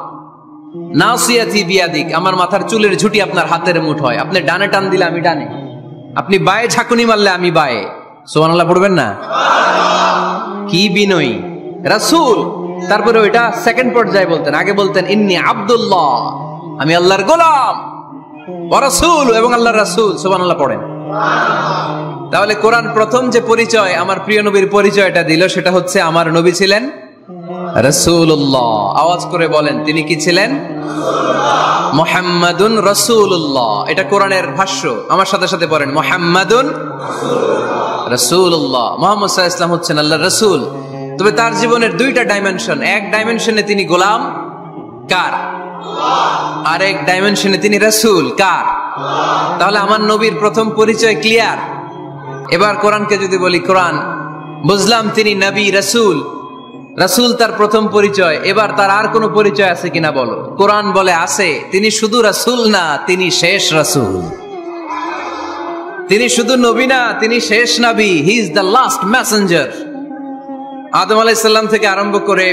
নাসিয়াতি বিয়াদিক, আমার মাথার চুলের ঝুঁটি আপনার হাতের মুঠোয়, আপনি ডানে টান দিলে আমি ডানে, আপনি বায়ে ঝাঁকুনি মারলে আমি বায়ে। সুবহানাল্লাহ পড়বেন না? কি বিনয়ী রাসূল। তারপরে ওইটা সেকেন্ড পর্যায়ে বলতেন, আগে বলতেন ইন্নী আব্দুল্লাহ, আমি আল্লাহর গোলাম, ওয়া রাসূল, এবং আল্লাহর রাসূল। সুবহানাল্লাহ পড়েন। তাহলে কোরআন প্রথম যে পরিচয় আমার প্রিয় নবীর পরিচয়টা দিল, সেটা হচ্ছে আমার নবী ছিলেন রাসূলুল্লাহ। আওয়াজ করে বলেন তিনি কি ছিলেন? মুহাম্মাদুন রাসূলুল্লাহ। এটা কোরআনের ভাষ্য, আমার সাথে সাথে পড়েন মুহাম্মাদুন রাসূলুল্লাহ। মুহাম্মদ সাল্লাল্লাহু আলাইহি ওয়াসাল্লাম হচ্ছেন আল্লাহর রাসূল। তবে তার জীবনের দুইটা ডাইমেনশন, এক ডাইমেনশনে তিনি গোলাম, কার? আর এক ডাইমেনশনে তিনি রাসূল, কার? তাহলে আমার নবীর প্রথম পরিচয় ক্লিয়ার। এবার কোরআনকে যদি বলি, কোরআন বুঝলাম তিনি নবী, রাসূল, রাসূল তার প্রথম পরিচয়। এবার তার আর কোনো পরিচয় আছে কিনা বলো? কোরআন বলে আছে। তিনি শুধু রাসূল না, তিনি শেষ রাসূল। তিনি শুধু নবী না, তিনি শেষ নবী। He is the last messenger. আদম আলাইহিস সালাম থেকে আরম্ভ করে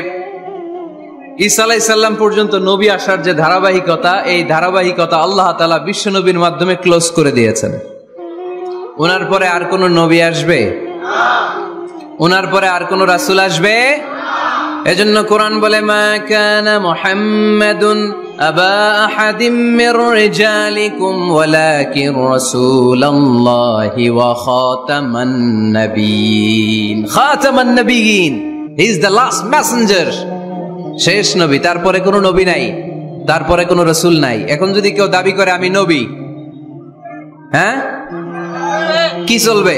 ঈসা আলাইহিস সালাম পর্যন্ত নবী আসার যে ধারাবাহিকতা, এই ধারাবাহিকতা আল্লাহ তাআলা বিশ্ব নবীর মাধ্যমে ক্লোজ করে দিয়েছেন। ওনার পরে আর কোন নবী আসবে? ওনার পরে আর কোন রাসূল আসবে? এজন্য কোরআন বলে মা কানা মুহাম্মাদুন আবা আহাদিম মির রিজালিকুম ওয়ালাকিন রাসূলুল্লাহি ওয়া খাতামান নাবিয়িন। খাতামান নাবিয়িন, he is the last messenger, শেষ নবী। তারপরে কোনো নবী নাই। তারপরে কোনো রসুল নাই। এখন যদি কেউ দাবি করে আমি নবী, হ্যাঁ কি চলবে?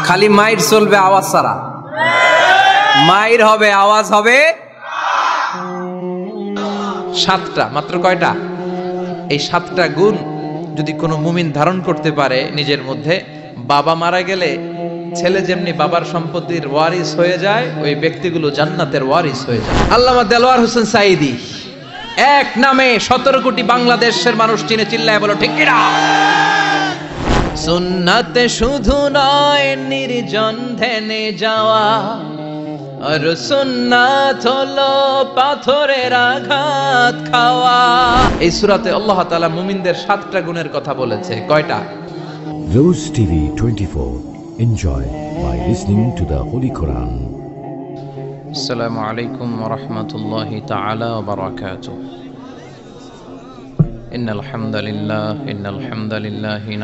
খালি মাইর চলবে, আওয়াজ ছাড়া। মাইর হবে, আওয়াজ হবে। 7টা, মাত্র কয়টা? এই 7টা গুণ যদি কোনো মুমিন ধারণ করতে পারে নিজের মধ্যে, বাবা মারা গেলে ছেলে যেমনি বাবার সম্পত্তির ওয়ারিস হয়ে যায়, ওই ব্যক্তিগুলো জান্নাতের ওয়ারিস হয়ে যায়। আল্লামা দেলোয়ার হোসেন সাঈদী এক নামে 17 কোটি বাংলাদেশের মানুষ চিনে, চিল্লায় বলো ঠিক কিনা? সুন্নাতে শুধু নয় নির্জন ধ্যানে যাওয়া, আর সুন্নাত হলো পাথরের আঘাত খাওয়া। এই সূরাতে আল্লাহ তাআলা মুমিনদের 7টা গুণের কথা বলেছে। কয়টা? Rose TV 24. Enjoy by listening to the Holy Quran. Assalamu alaikum wa rahmatullahi ta'ala wa barakatuh. Innal hamdalillah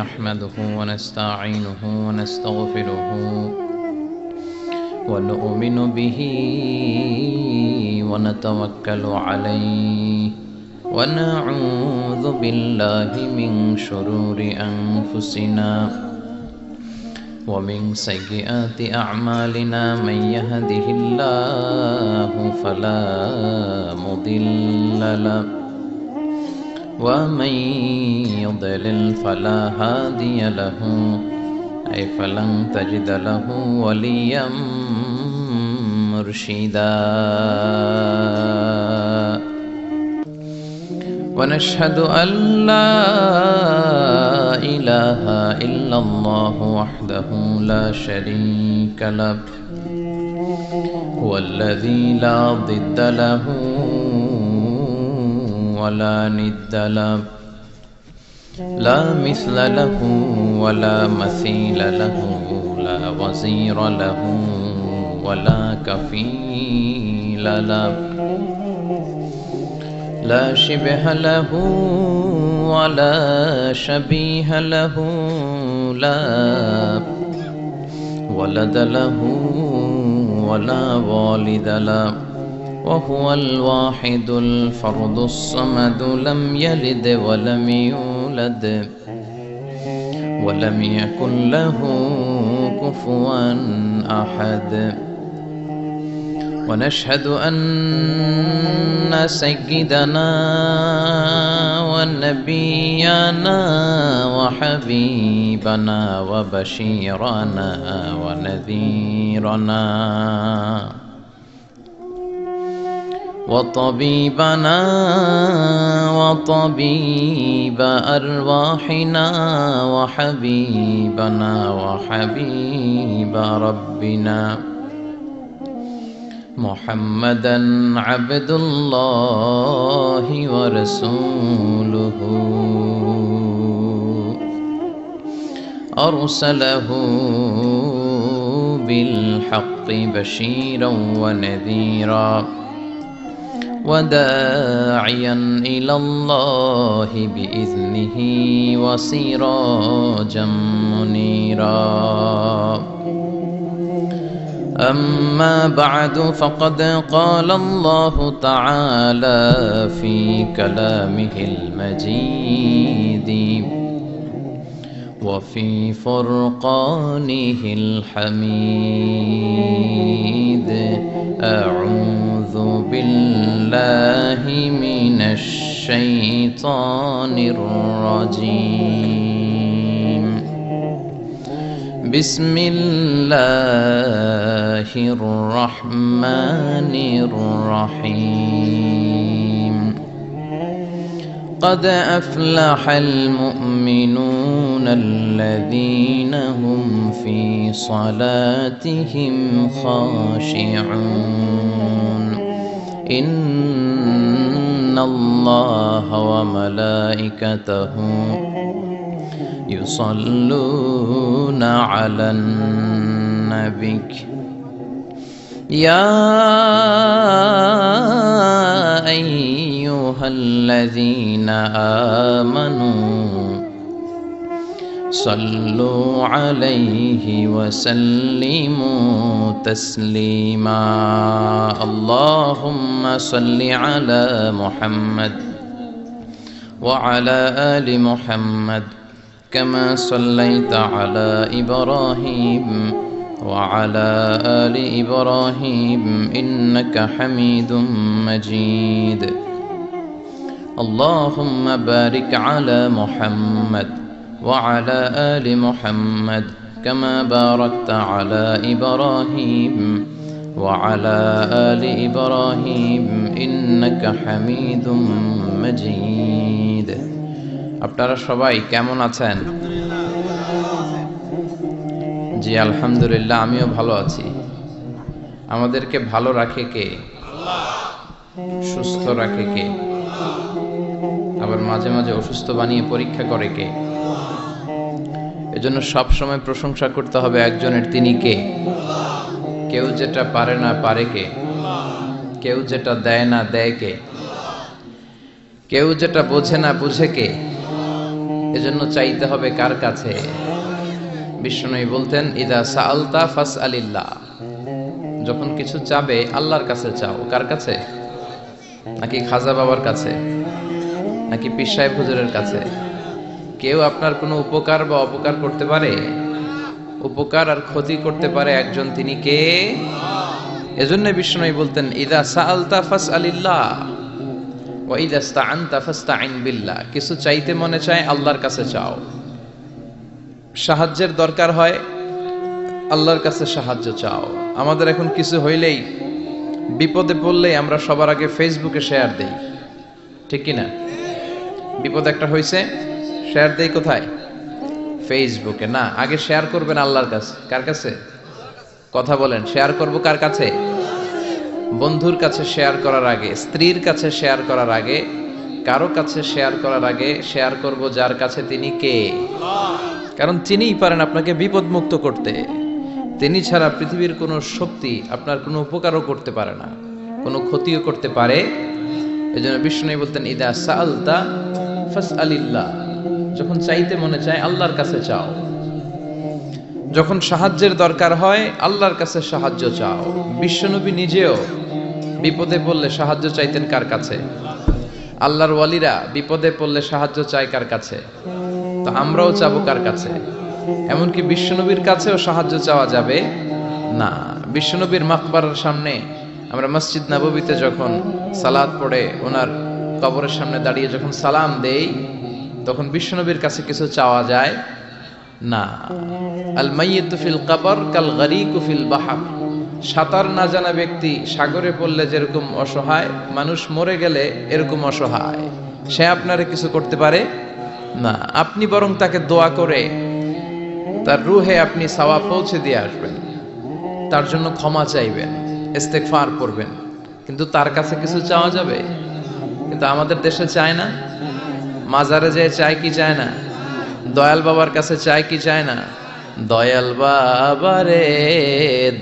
nahmaduhu wa nasta'inuhu wa nastaghfiruhu wa nu'minu bihi wa natawakkalu alayhi wa na'udzu billahi min shururi anfusina ومن سيئات أعمالنا من يهده الله فلا مضل له ومن يضلل فلا هادي له أي فلن تجد له وليا مرشدا ونشهد أن لا إله إلا الله وحده لا شريك له هو الذي لا ضد له ولا ند له لا مثل له ولا مثيل له لا وزير له ولا كفيل له لا شبه له ولا شبيه له لا ولد له ولا والد له وهو الواحد الفرد الصمد لم يلد ولم يولد ولم يكن له كفوا أحد ونشهد أن سيدنا ونبينا وحبيبنا وبشيرنا ونذيرنا وطبيبنا وطبيب أرواحنا وحبيبنا وحبيب ربنا محمدا عبد الله ورسوله أرسله بالحق بشيرا ونذيرا وداعيا إلى الله بإذنه وسراجا منيرا أما بعد فقد قال الله تعالى في كلامه المجيد وفي فرقانه الحميد أعوذ بالله من الشيطان الرجيم بسم الله الرحمن الرحيم قد أفلح المؤمنون الذين هم في صلاتهم خاشعون إن الله وملائكته يصلون على النبي يا أيها الذين آمنوا صلوا عليه وسلموا تسليما اللهم صل على محمد وعلى آل محمد كما صليت على إبراهيم وعلى آل إبراهيم إنك حميد مجيد اللهم بارك على محمد وعلى آل محمد كما باركت على إبراهيم وعلى آل إبراهيم إنك حميد مجيد আপনারা সবাই কেমন আছেন? জি আলহামদুলিল্লাহ, আমিও ভালো আছি। আমাদেরকে ভালো রাখে কে? সুস্থ রাখে কে? আবার মাঝে মাঝে অসুস্থ বানিয়ে পরীক্ষা করে কে? এজন্য সব সময় প্রশংসা করতে হবে একজনের, তিনি কে? কেউ যেটা পারে না পারে কে? কেউ যেটা দেয় না দেয় কে? কেউ যেটা বোঝে না বুঝে কে? এজন্য চাইতে হবে কার কাছে? বিশ্বনবী বলতেন, ইদা সাআলতা ফাসআলিল্লাহ, যখন কিছু চাবে আল্লাহর কাছে চাও। কার কাছে? নাকি খাজা বাবার কাছে, নাকি পীর সাহেব হুজুরের কাছে? কেউ আপনার কোনো উপকার বা অপকার করতে পারে? উপকার আর ক্ষতি করতে পারে একজন, তিনি কে? এজন্য বিশ্বনবী বলতেন, ইদা সাআলতা ফাসআলিল্লাহ ওয়া ইদা ইসতাআনতা ফাসতাইন বিল্লাহ, কিছু চাইতে মনে চায় আল্লাহর কাছে চাও। সাহায্যের দরকার হয় আল্লাহর কাছে সাহায্য চাও। আমাদের এখন কিছু হইলেই, বিপদে পড়লেই আমরা সবার আগে ফেসবুকে শেয়ার দেই, ঠিক কি না? বিপদ একটা হয়েছে, শেয়ার দেই কোথায়? ফেসবুকে না, আগে শেয়ার করবেন আল্লাহর কাছে। কার কাছে? কথা বলেন, শেয়ার করব কার কাছে? বন্ধুর কাছে শেয়ার করার আগে, স্ত্রীর কাছে শেয়ার করার আগে, কারো কাছে শেয়ার করার আগে শেয়ার করব যার কাছে, তিনি কে? কারণ তিনিই পারেন আপনাকে বিপদ মুক্ত করতে। তিনি ছাড়া পৃথিবীর কোনো শক্তি আপনার কোনো উপকারও করতে পারে না, কোনো ক্ষতিও করতে পারে। এজন্য বিষ্ণু বলতেন, ইদা সাআলতা ফাসআলিল্লাহ, যখন চাইতে মনে চায় আল্লাহর কাছে চাও। যখন সাহায্যের দরকার হয় আল্লাহর কাছে সাহায্য চাও। বিশ্বনবী নিজেও বিপদে পড়লে সাহায্য চাইতেন কার কাছে? আল্লাহর ওয়ালিরা বিপদে পড়লে সাহায্য চায় কার কাছে? তো আমরাও চাবো কার কাছে? এমনকি বিশ্বনবীর কাছেও সাহায্য চাওয়া যাবে না। বিশ্বনবীর মাকবারার সামনে আমরা মসজিদ নববীতে যখন সালাত পড়ে ওনার কবরের সামনে দাঁড়িয়ে যখন সালাম দেই, তখন বিশ্বনবীর কাছে কিছু চাওয়া যায় না। আল মাইয়িতু ফিল কবর কাল গরীকু ফিল বাহর, সাঁতার না জানা ব্যক্তি সাগরে পড়লে যেরকম অসহায়, মানুষ মরে গেলে এরকম অসহায়। সে আপনারে কিছু করতে পারে না। আপনি বরং তাকে দোয়া করে তার রুহে আপনি সওয়াব পৌঁছে দিয়ে আসবেন, তার জন্য ক্ষমা চাইবেন, ইস্তেগফার করবেন, কিন্তু তার কাছে কিছু চাওয়া যাবে? কিন্তু আমাদের দেশে চায় না। মাজারে যেয়ে চায় কি চায় না? দয়াল বাবার কাছে চায় কি চায় না? দয়াল বাবা রে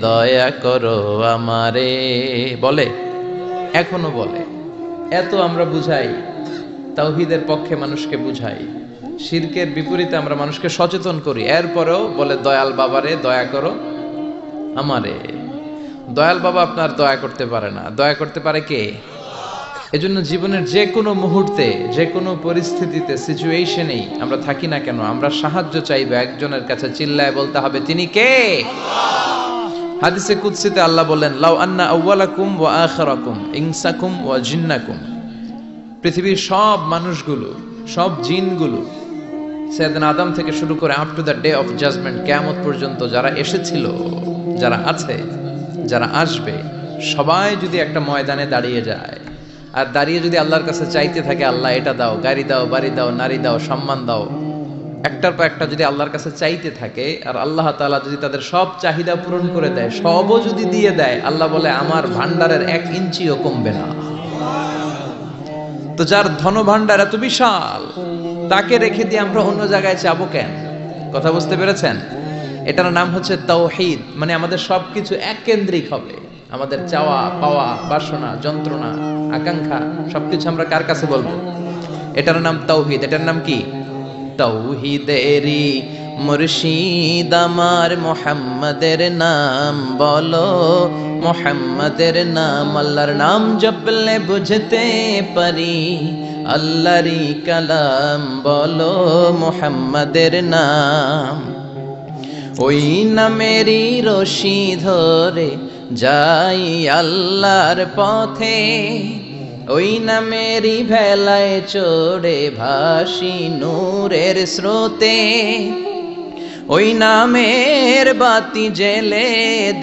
দয়া করো আমারে, বলে, এখনো বলে। এত আমরা বুঝাই, তাওহীদের পক্ষে মানুষকে বুঝাই, শিরকের বিপরীতে আমরা মানুষকে সচেতন করি, এরপরেও বলে দয়াল বাবারে দয়া করো আমারে। দয়াল বাবা আপনার দয়া করতে পারে না, দয়া করতে পারে কে? এজন্য জীবনের যে কোনো মুহূর্তে, যে কোনো পরিস্থিতিতে, সিচুয়েশনেই আমরা থাকি না কেন, আমরা সাহায্য চাইবে একজনের কাছে, চিল্লায় বলতে হবে, তিনি কে? হাদিসে কুদসিতে আল্লাহ বলেন, লাউ আন্না আউওয়ালাকুম ওয়া আখিরাকুম ইনসাকুম ওয়া জিন্নাকুম, পৃথিবীর সব মানুষগুলো, সব জিনগুলো, সাইয়েদনা আদম থেকে শুরু করে up to the day of judgement, কিয়ামত পর্যন্ত যারা এসেছিল, যারা আছে, যারা আসবে, সবাই যদি একটা ময়দানে দাঁড়িয়ে যায় আর দাঁড়িয়ে যদি আল্লাহর কাছে চাইতে থাকে, আল্লাহ এটা দাও, গাড়ি দাও, বাড়ি দাও, নারী দাও, সম্মান দাও, একটার পর একটা যদি আল্লাহর কাছে চাইতে থাকে, আর আল্লাহ তাআলা যদি তাদের সব চাহিদা পূরণ করে দেয়, সবও যদি দিয়ে দেয়, আল্লাহ বলে আমার ভান্ডারের 1 ইঞ্চিও কমবে না। তো যার ধন ভান্ডার এত বিশাল, তাকে রেখে দিয়ে আমরা অন্য জায়গায় চাবো কেন? কথা বুঝতে পেরেছেন? এটার নাম হচ্ছে তাওহীদ। মানে আমাদের সবকিছু এককেন্দ্রিক হবে, আমাদের চাওয়া পাওয়া, বাসনা, যন্ত্রণা, আকাঙ্ক্ষা সবকিছু আমরা কার কাছে বলবো? এটার নাম তাওহীদ। এটার নাম কি? তাওহীদেরই মুর্শিদ আমার মোহাম্মদের নাম বলো, মোহাম্মদের নাম। আল্লাহর নাম জপলে বুঝতে পারি আল্লাহরই কালাম বলো, মোহাম্মদের নাম। ওই নামেরই রশি ধরে যাই আল্লাহর পথে, ওই নামেরই ভেলায় চড়ে ভাসি নূরের স্রোতে। ওই নামের বাতি জেলে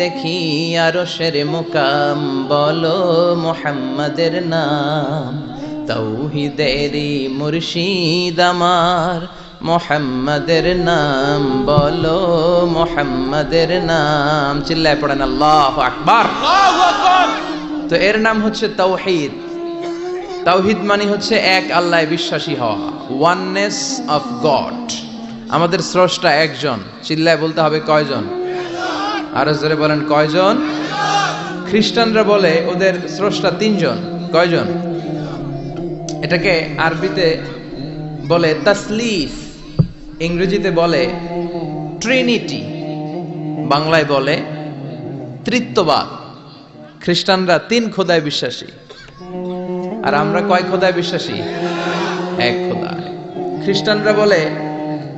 দেখি আরশের মুকাম বলো, মুহাম্মাদের নাম। তাওহীদেরই মুর্শিদ আমার মুহাম্মাদের নাম বলো, মুহাম্মাদের নাম। চিল্লায় পড়েন আল্লাহু আকবার। তো এর নাম হচ্ছে তাওহীদ। তাওহীদ মানে হচ্ছে এক আল্লাহয় বিশ্বাসী হওয়া, ওয়াননেস অফ গড। আমাদের স্রষ্টা একজন। চিল্লায় বলতে হবে কয়জন? আরো জোরে বলেন কয়জন? খ্রিস্টানরা বলে ওদের স্রষ্টা তিনজন। কয়জন? এটাকে আরবিতে বলে তাসলিস, ইংরেজিতে বলে ট্রিনিটি, বাংলায় বলে ত্রিত্ববাদ। খ্রিস্টানরা তিন খোদায় বিশ্বাসী, আর আমরা কয় খোদায় বিশ্বাসী? এক খোদায়। খ্রিস্টানরা বলে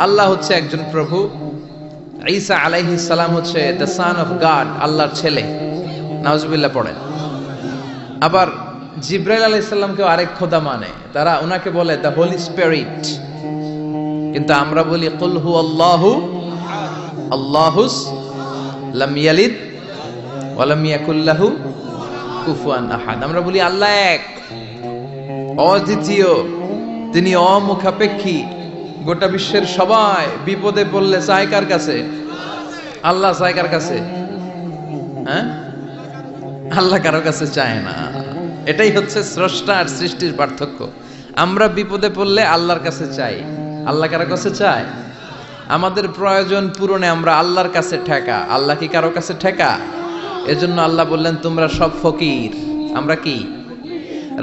আল্লাহ হচ্ছে একজন প্রভু, ঈসা আলাইহিস সালাম হচ্ছে দ্য সন অফ গড, আল্লাহর ছেলে। নাউজুবিল্লাহ পড়েন। আবার জিব্রাইল আলাইহিস সালামকেও আরেক খোদা মানে, তারা ওনাকে বলে দ্য হোলি স্পিরিট। কিন্তু আমরা বলি কুল হু আল্লাহু আল্লাহুস লাম ইয়ালিদ ওয়া লাম ইয়াকুল লাহু কুফুয়ান আহাদ। আমরা বলি আল্লাহ এক, অদ্বিতীয়, তিনি অমুখাপেক্ষী। গোটা বিশ্বের সবাই বিপদে পড়লে চায় কার কাছে? আল্লাহ চায় কার কাছে? হ্যাঁ, আল্লাহ কারো কাছে চায় না। এটাই হচ্ছে স্রষ্টা আর সৃষ্টির পার্থক্য। আমরা বিপদে পড়লে আল্লাহর কাছে চাই, আল্লাহ কারো কাছে চায়? আমাদের প্রয়োজন পূরণে আমরা আল্লাহর কাছে ঠেকা, আল্লাহ কি কারো কাছে ঠেকা? এজন্য আল্লাহ বললেন তোমরা সব ফকির। আমরা কি?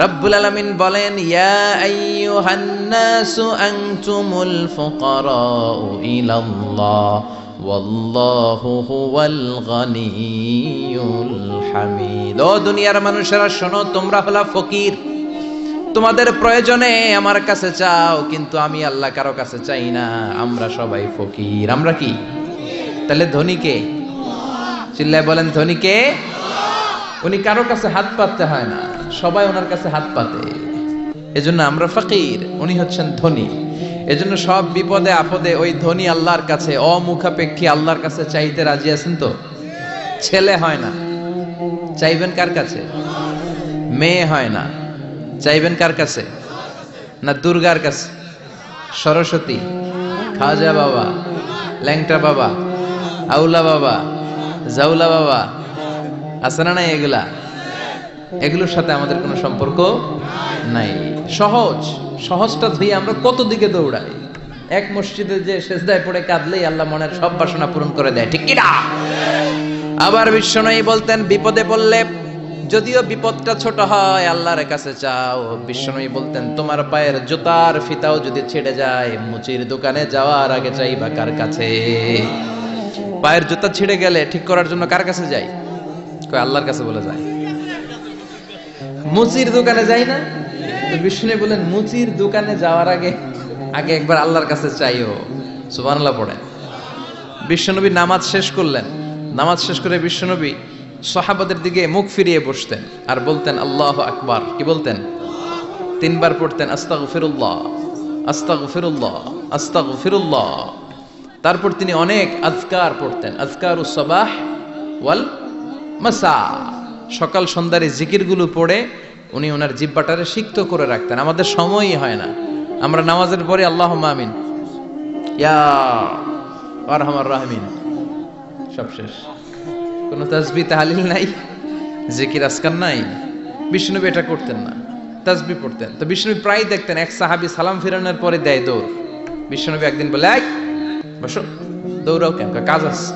রব্বুল আলামিন বলেন ইয়া আইয়ুহান নাসু আনতুমুল ফুকারাউ ইলাল্লাহ ওয়াল্লাহু হুয়াল গনিয়ুল হামিদ। ও দুনিয়ার মানুষেরা শোনো, তোমরা হলা ফকির, তোমাদের প্রয়োজনে আমার কাছে চাও, কিন্তু আমি আল্লাহ কারো কাছে চাই না। আমরা সবাই ফকির। আমরা কি? তাহলে ধনী কে? চিল্লায় বলেন ধনী কে? উনি কারো কাছে হাত পাততে হয় না, সবাই ওনার কাছে হাত পাতে। এজন্য আমরা ফকির, উনি হচ্ছেন ধনী। এজন্য সব বিপদে আপদে ওই ধনী আল্লাহর কাছে, অমুখাপেক্ষী আল্লাহর কাছে চাইতে রাজি আছেন তো? ছেলে হয় না, চাইবেন কার কাছে? মেয়ে হয় না, চাইবেন কার কাছে? না দুর্গার কাছে, সরস্বতী, খাজা বাবা, ল্যাংটা বাবা, আউলা বাবা, জাউলা বাবা, আছে না নাই? এগুলোর সাথে আমাদের কোনো সম্পর্ক নাই। সহজটা ধুয়ে আমরা কত দিকে দৌড়াই। এক মসজিদে যে সেজদায় পড়ে কাঁদলেই আল্লাহ মনের সব বাসনা পূরণ করে দেয়, ঠিক কি না? আবার বিশ্বনবী বলতেন বিপদে পড়লে, যদিও বিপদটা ছোট হয়, আল্লাহর কাছে চাও। বিশ্বনবী বলতেন তোমার পায়ের জুতার ফিতাও যদি ছিঁড়ে যায়, মুচির দোকানে যাওয়ার আগে চাইবা কার কাছে? পায়ের জুতা ছিঁড়ে গেলে ঠিক করার জন্য কার কাছে যাই? কয় আল্লাহর কাছে বলে যায়। মুচির দোকানে যাই না? বিষ্ণু বলেন মুচির দোকানে যাওয়ার আগে একবার আল্লাহর কাছে চাইও। সুবহানাল্লাহ পড়েন। বিশ্বনবী নামাজ শেষ করলেন, নামাজ শেষ করে বিশ্বনবী সাহাবাদের দিকে মুখ ফিরিয়ে বসতেন আর বলতেন আল্লাহু আকবার। কি বলতেন? তিনবার পড়তেন আস্তাগফিরুল্লাহ আস্তাগফিরুল্লাহ আস্তাগফিরুল্লাহ। তারপর তিনি অনেক আজকার পড়তেন, আজকারুস সাবাহ ওয়াল মাসা। সকাল সন্ধ্যার এই জিকিরগুলো পড়ে উনি ওনার জিহ্বাটারে সিক্ত করে রাখতেন। আমাদের সময়ই হয় না, আমরা নামাজের পরে আল্লাহুম্মা আমিন, ইয়া আরহামার রাহিমিন, সব শেষ। কোনো তাসবিহ তাহলিল নাই, জিকির আজকার নাই। বিষ্ণুনবী এটা করতেন না, তাসবিহ পড়তেন। তো বিষ্ণুনবী প্রায় দেখতেন এক সাহাবী সালাম ফিরানোর পরে দেয় দৌড়। বিষ্ণুনবী একদিন বলে এই বসো, দৌড়াও কেন? কাজ আছে।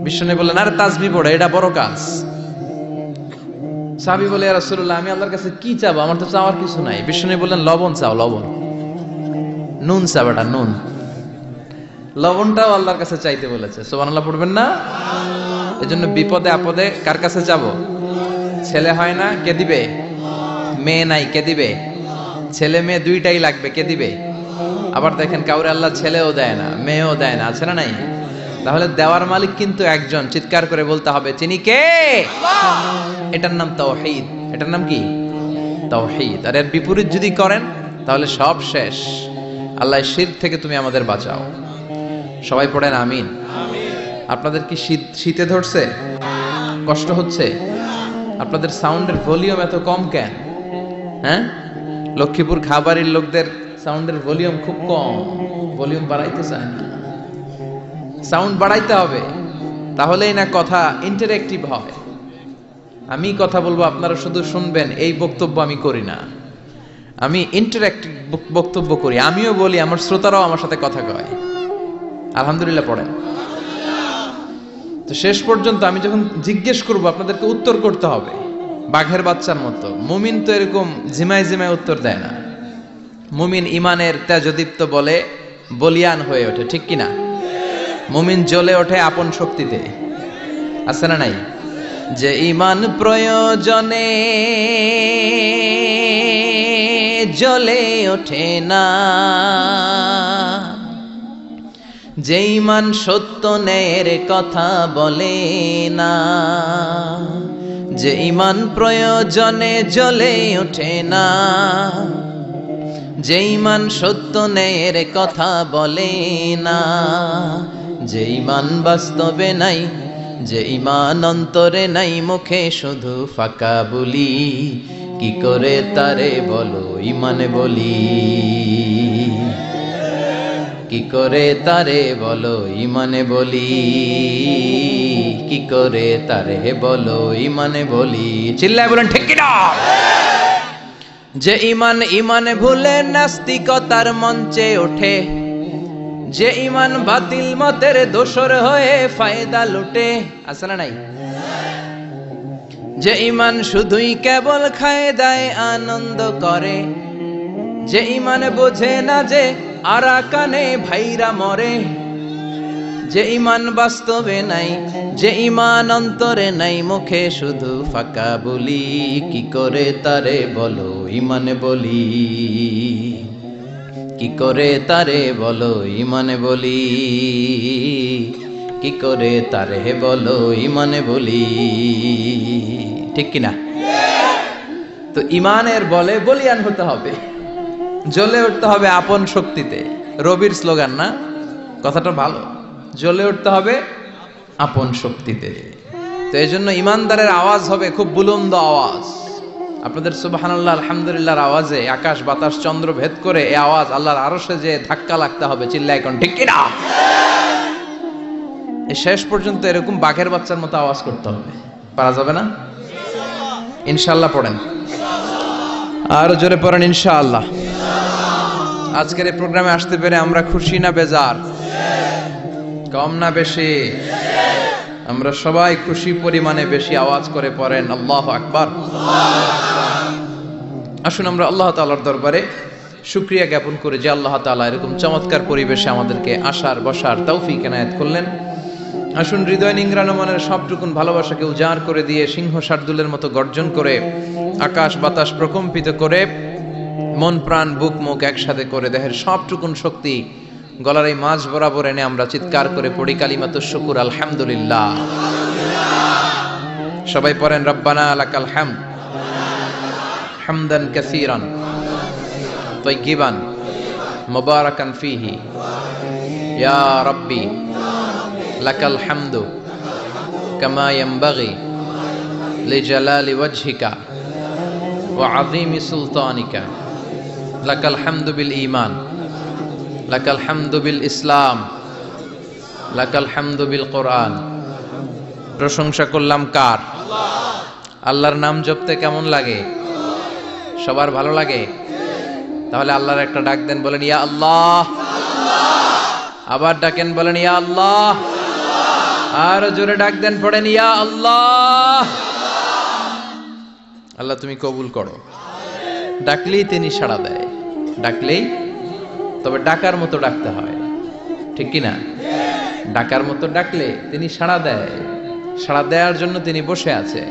বিষ্ণুনবী বললেন আরে তাসবিহ পড়ে, এটা বড় কাজ। সাহাবী বলে ইয়া রাসূলুল্লাহ আমি আল্লাহর কাছে কি চাবো? আমার তো চাওয়ার কিছু নাই। বিষ্ণুনবী বললেন লবণ চাও, লবণ, নুন চাও, এটা নুন। লবণটাও আল্লাহর কাছে চাইতে বলেছে। সুবহানাল্লাহ পড়বেন না? এজন্য বিপদে আপদে কার কাছে যাব? ছেলে হয় না, কে দিবে? মেয়ে নাই, কে দিবে? ছেলে মেয়ে দুইটাই লাগবে, কে দিবে? আবার দেখেন কাউরে আল্লাহ ছেলেও দেয় না, মেয়েও দেয় না, আছে না নাই? তাহলে দেওয়ার মালিক কিন্তু একজন। চিৎকার করে বলতে হবে, তিনি কে? এটার নাম তাওহীদ। এটার নাম কি? তাওহীদ। আর এর বিপরীত যদি করেন তাহলে সব শেষ। আল্লাহ শিরক থেকে তুমি আমাদের বাঁচাও। সবাই পড়েন আমিন। আপনাদের কি শীতে ধরছে? কষ্ট হচ্ছে? আপনাদের সাউন্ডের ভলিউম এত কম কেন? হ্যাঁ, লক্ষ্মীপুর খাবারের লোকদের সাউন্ডের ভলিউম খুব কম, ভলিউম বাড়াইতে চায় না। সাউন্ড বাড়াইতে হবে, তাহলেই না কথা ইন্টারঅ্যাক্টিভ হয়। আমি কথা বলবো, আপনারা শুধু শুনবেন, এই বক্তব্য আমি করি না। আমি ইন্টারঅ্যাক্টিভ বক্তব্য করি, আমিও বলি, আমার শ্রোতারাও আমার সাথে কথা কয়। আলহামদুলিল্লাহ পড়েন। তো শেষ পর্যন্ত আমি যখন জিজ্ঞেস করব আপনাদেরকে উত্তর করতে হবে বাঘের বাচ্চার মতো। মুমিন তো এরকম ঝিমায় ঝিমায় উত্তর দেয় না। মুমিন ইমানের তেজদীপ্ত বলে বলিয়ান হয়ে ওঠে, ঠিক কিনা? মুমিন জ্বলে ওঠে আপন শক্তিতে, আছে না নাই? যে ইমান প্রয়োজনে জ্বলে ওঠে না, যে ইমান সত্য ন্যায়ের কথা বলে না, যে ইমান প্রয়োজনে জ্বলে ওঠে না, যে ইমান সত্য ন্যায়ের কথা বলে না, যে ইমান বাস্তবে নাই, যে ইমান অন্তরে নাই, মুখে শুধু ফাঁকা বলি, কি করে তারে বলো ইমানে বলি, কি করে তারে বলো ইমানে বলি, কি করে তারে বলো ইমানে বলি। চিল্লায় বলেন ঠিক কিনা? যে ইমান ইমানে ভুলে নাস্তিকতার মঞ্চে ওঠে, যে ইমান বাতিল মতের দোসর হয়ে ফায়দা লুটে, আছে না নাই? যে ইমান শুধুই কেবল খায় দায় আনন্দ করে, যে ইমান বোঝে না যে আরাকানে ভাইরা মরে, যে ইমান বাস্তবে নাই, যে ইমান অন্তরে নাই, মুখে শুধু ফাঁকা বলি, কি করে তারে বলো ইমানে বলি, কি করে তারে বলো ইমানে বলি, কি করে তারে বলো ইমানে বলি, ঠিক কিনা? তো ইমানের বলে বলিয়ান হতে হবে, জ্বলে উঠতে হবে আপন শক্তিতে। রবির স্লোগান না? কথাটা ভালো। জ্বলে উঠতে হবে আপন শক্তিতে। তো এই জন্য ইমানদারের আওয়াজ হবে খুব বুলন্দ আওয়াজ। আপনাদের সুবহানাল্লাহ আলহামদুলিল্লাহর আওয়াজে আকাশ বাতাস চন্দ্র ভেদ করে এই আওয়াজ আল্লাহর আরশে যে ধাক্কা লাগতে হবে। চিল্লায় কোন ঠিক কিনা? এই শেষ পর্যন্ত এরকম বাঘের বাচ্চার মতো আওয়াজ করতে হবে। পারা যাবে না? ইনশাআল্লাহ পড়েন, আর জোরে পড়েন ইনশাআল্লাহ। আজকের এই প্রোগ্রামে আসতে পেরে আমরা খুশি না বেজার? কম না বেশি? আমরা সবাই খুশি পরিমাণে বেশি আওয়াজ করে পড়েন আল্লাহু আকবার। আসুন আমরা আল্লাহ তাআলার দরবারে শুকরিয়া জ্ঞাপন করি যে আল্লাহ তাআলা এরকম চমৎকার পরিবেশে আমাদেরকে আসার বসার তৌফিক এনায়েত করলেন। আসুন হৃদয় নিংড়ানো মনের সবটুকুন ভালোবাসাকে উজাড় করে দিয়ে সিংহ শার্দুলের মতো গর্জন করে আকাশ বাতাস প্রকম্পিত করে মন প্রাণ বুক মুখ একসাথে করে দেহের সবটুকুন শক্তি গলার এই মাঝ বরাবর এনে আমরা চিৎকার করে পড়ি কালিমাতুশ শুকুর আলহামদুলিল্লাহ। সবাই পড়েন রব্বানা লাকাল হামদ হামদান কাসীরান তাইয়িবান মুবারাকান ফীহি ইয়া রাব্বি লাকাল হামদু কামা ইয়ানবাগি লিজালালি ওয়াজহিকা ওয়া আযীমি সুলতানিকা লাকাল হামদু বিল ঈমান লাকাল হামদু বিল ইসলাম লাকাল হামদু বিল কোরআন। প্রশংসা করলাম কার? আল্লাহর নাম জপতে কেমন লাগে? সবার ভালো লাগে? তাহলে আল্লাহর একটা ডাক দেন, বলেন ইয়া আল্লাহ। আবার ডাকেন, বলেন ইয়া আল্লাহ। আর জোরে ডাক দেন, পড়েন ইয়া আল্লাহ। আল্লাহ তুমি কবুল করো। ডাকলেই তিনি সাড়া দেয়, ডাকলেই। তবে ডাকার মতো ডাকতে হয়। ঠিক কিনা? ডাকার মতো ডাকলে তিনি সাড়া দেয়, সাড়া দেওয়ার জন্য তিনি বসে আছে।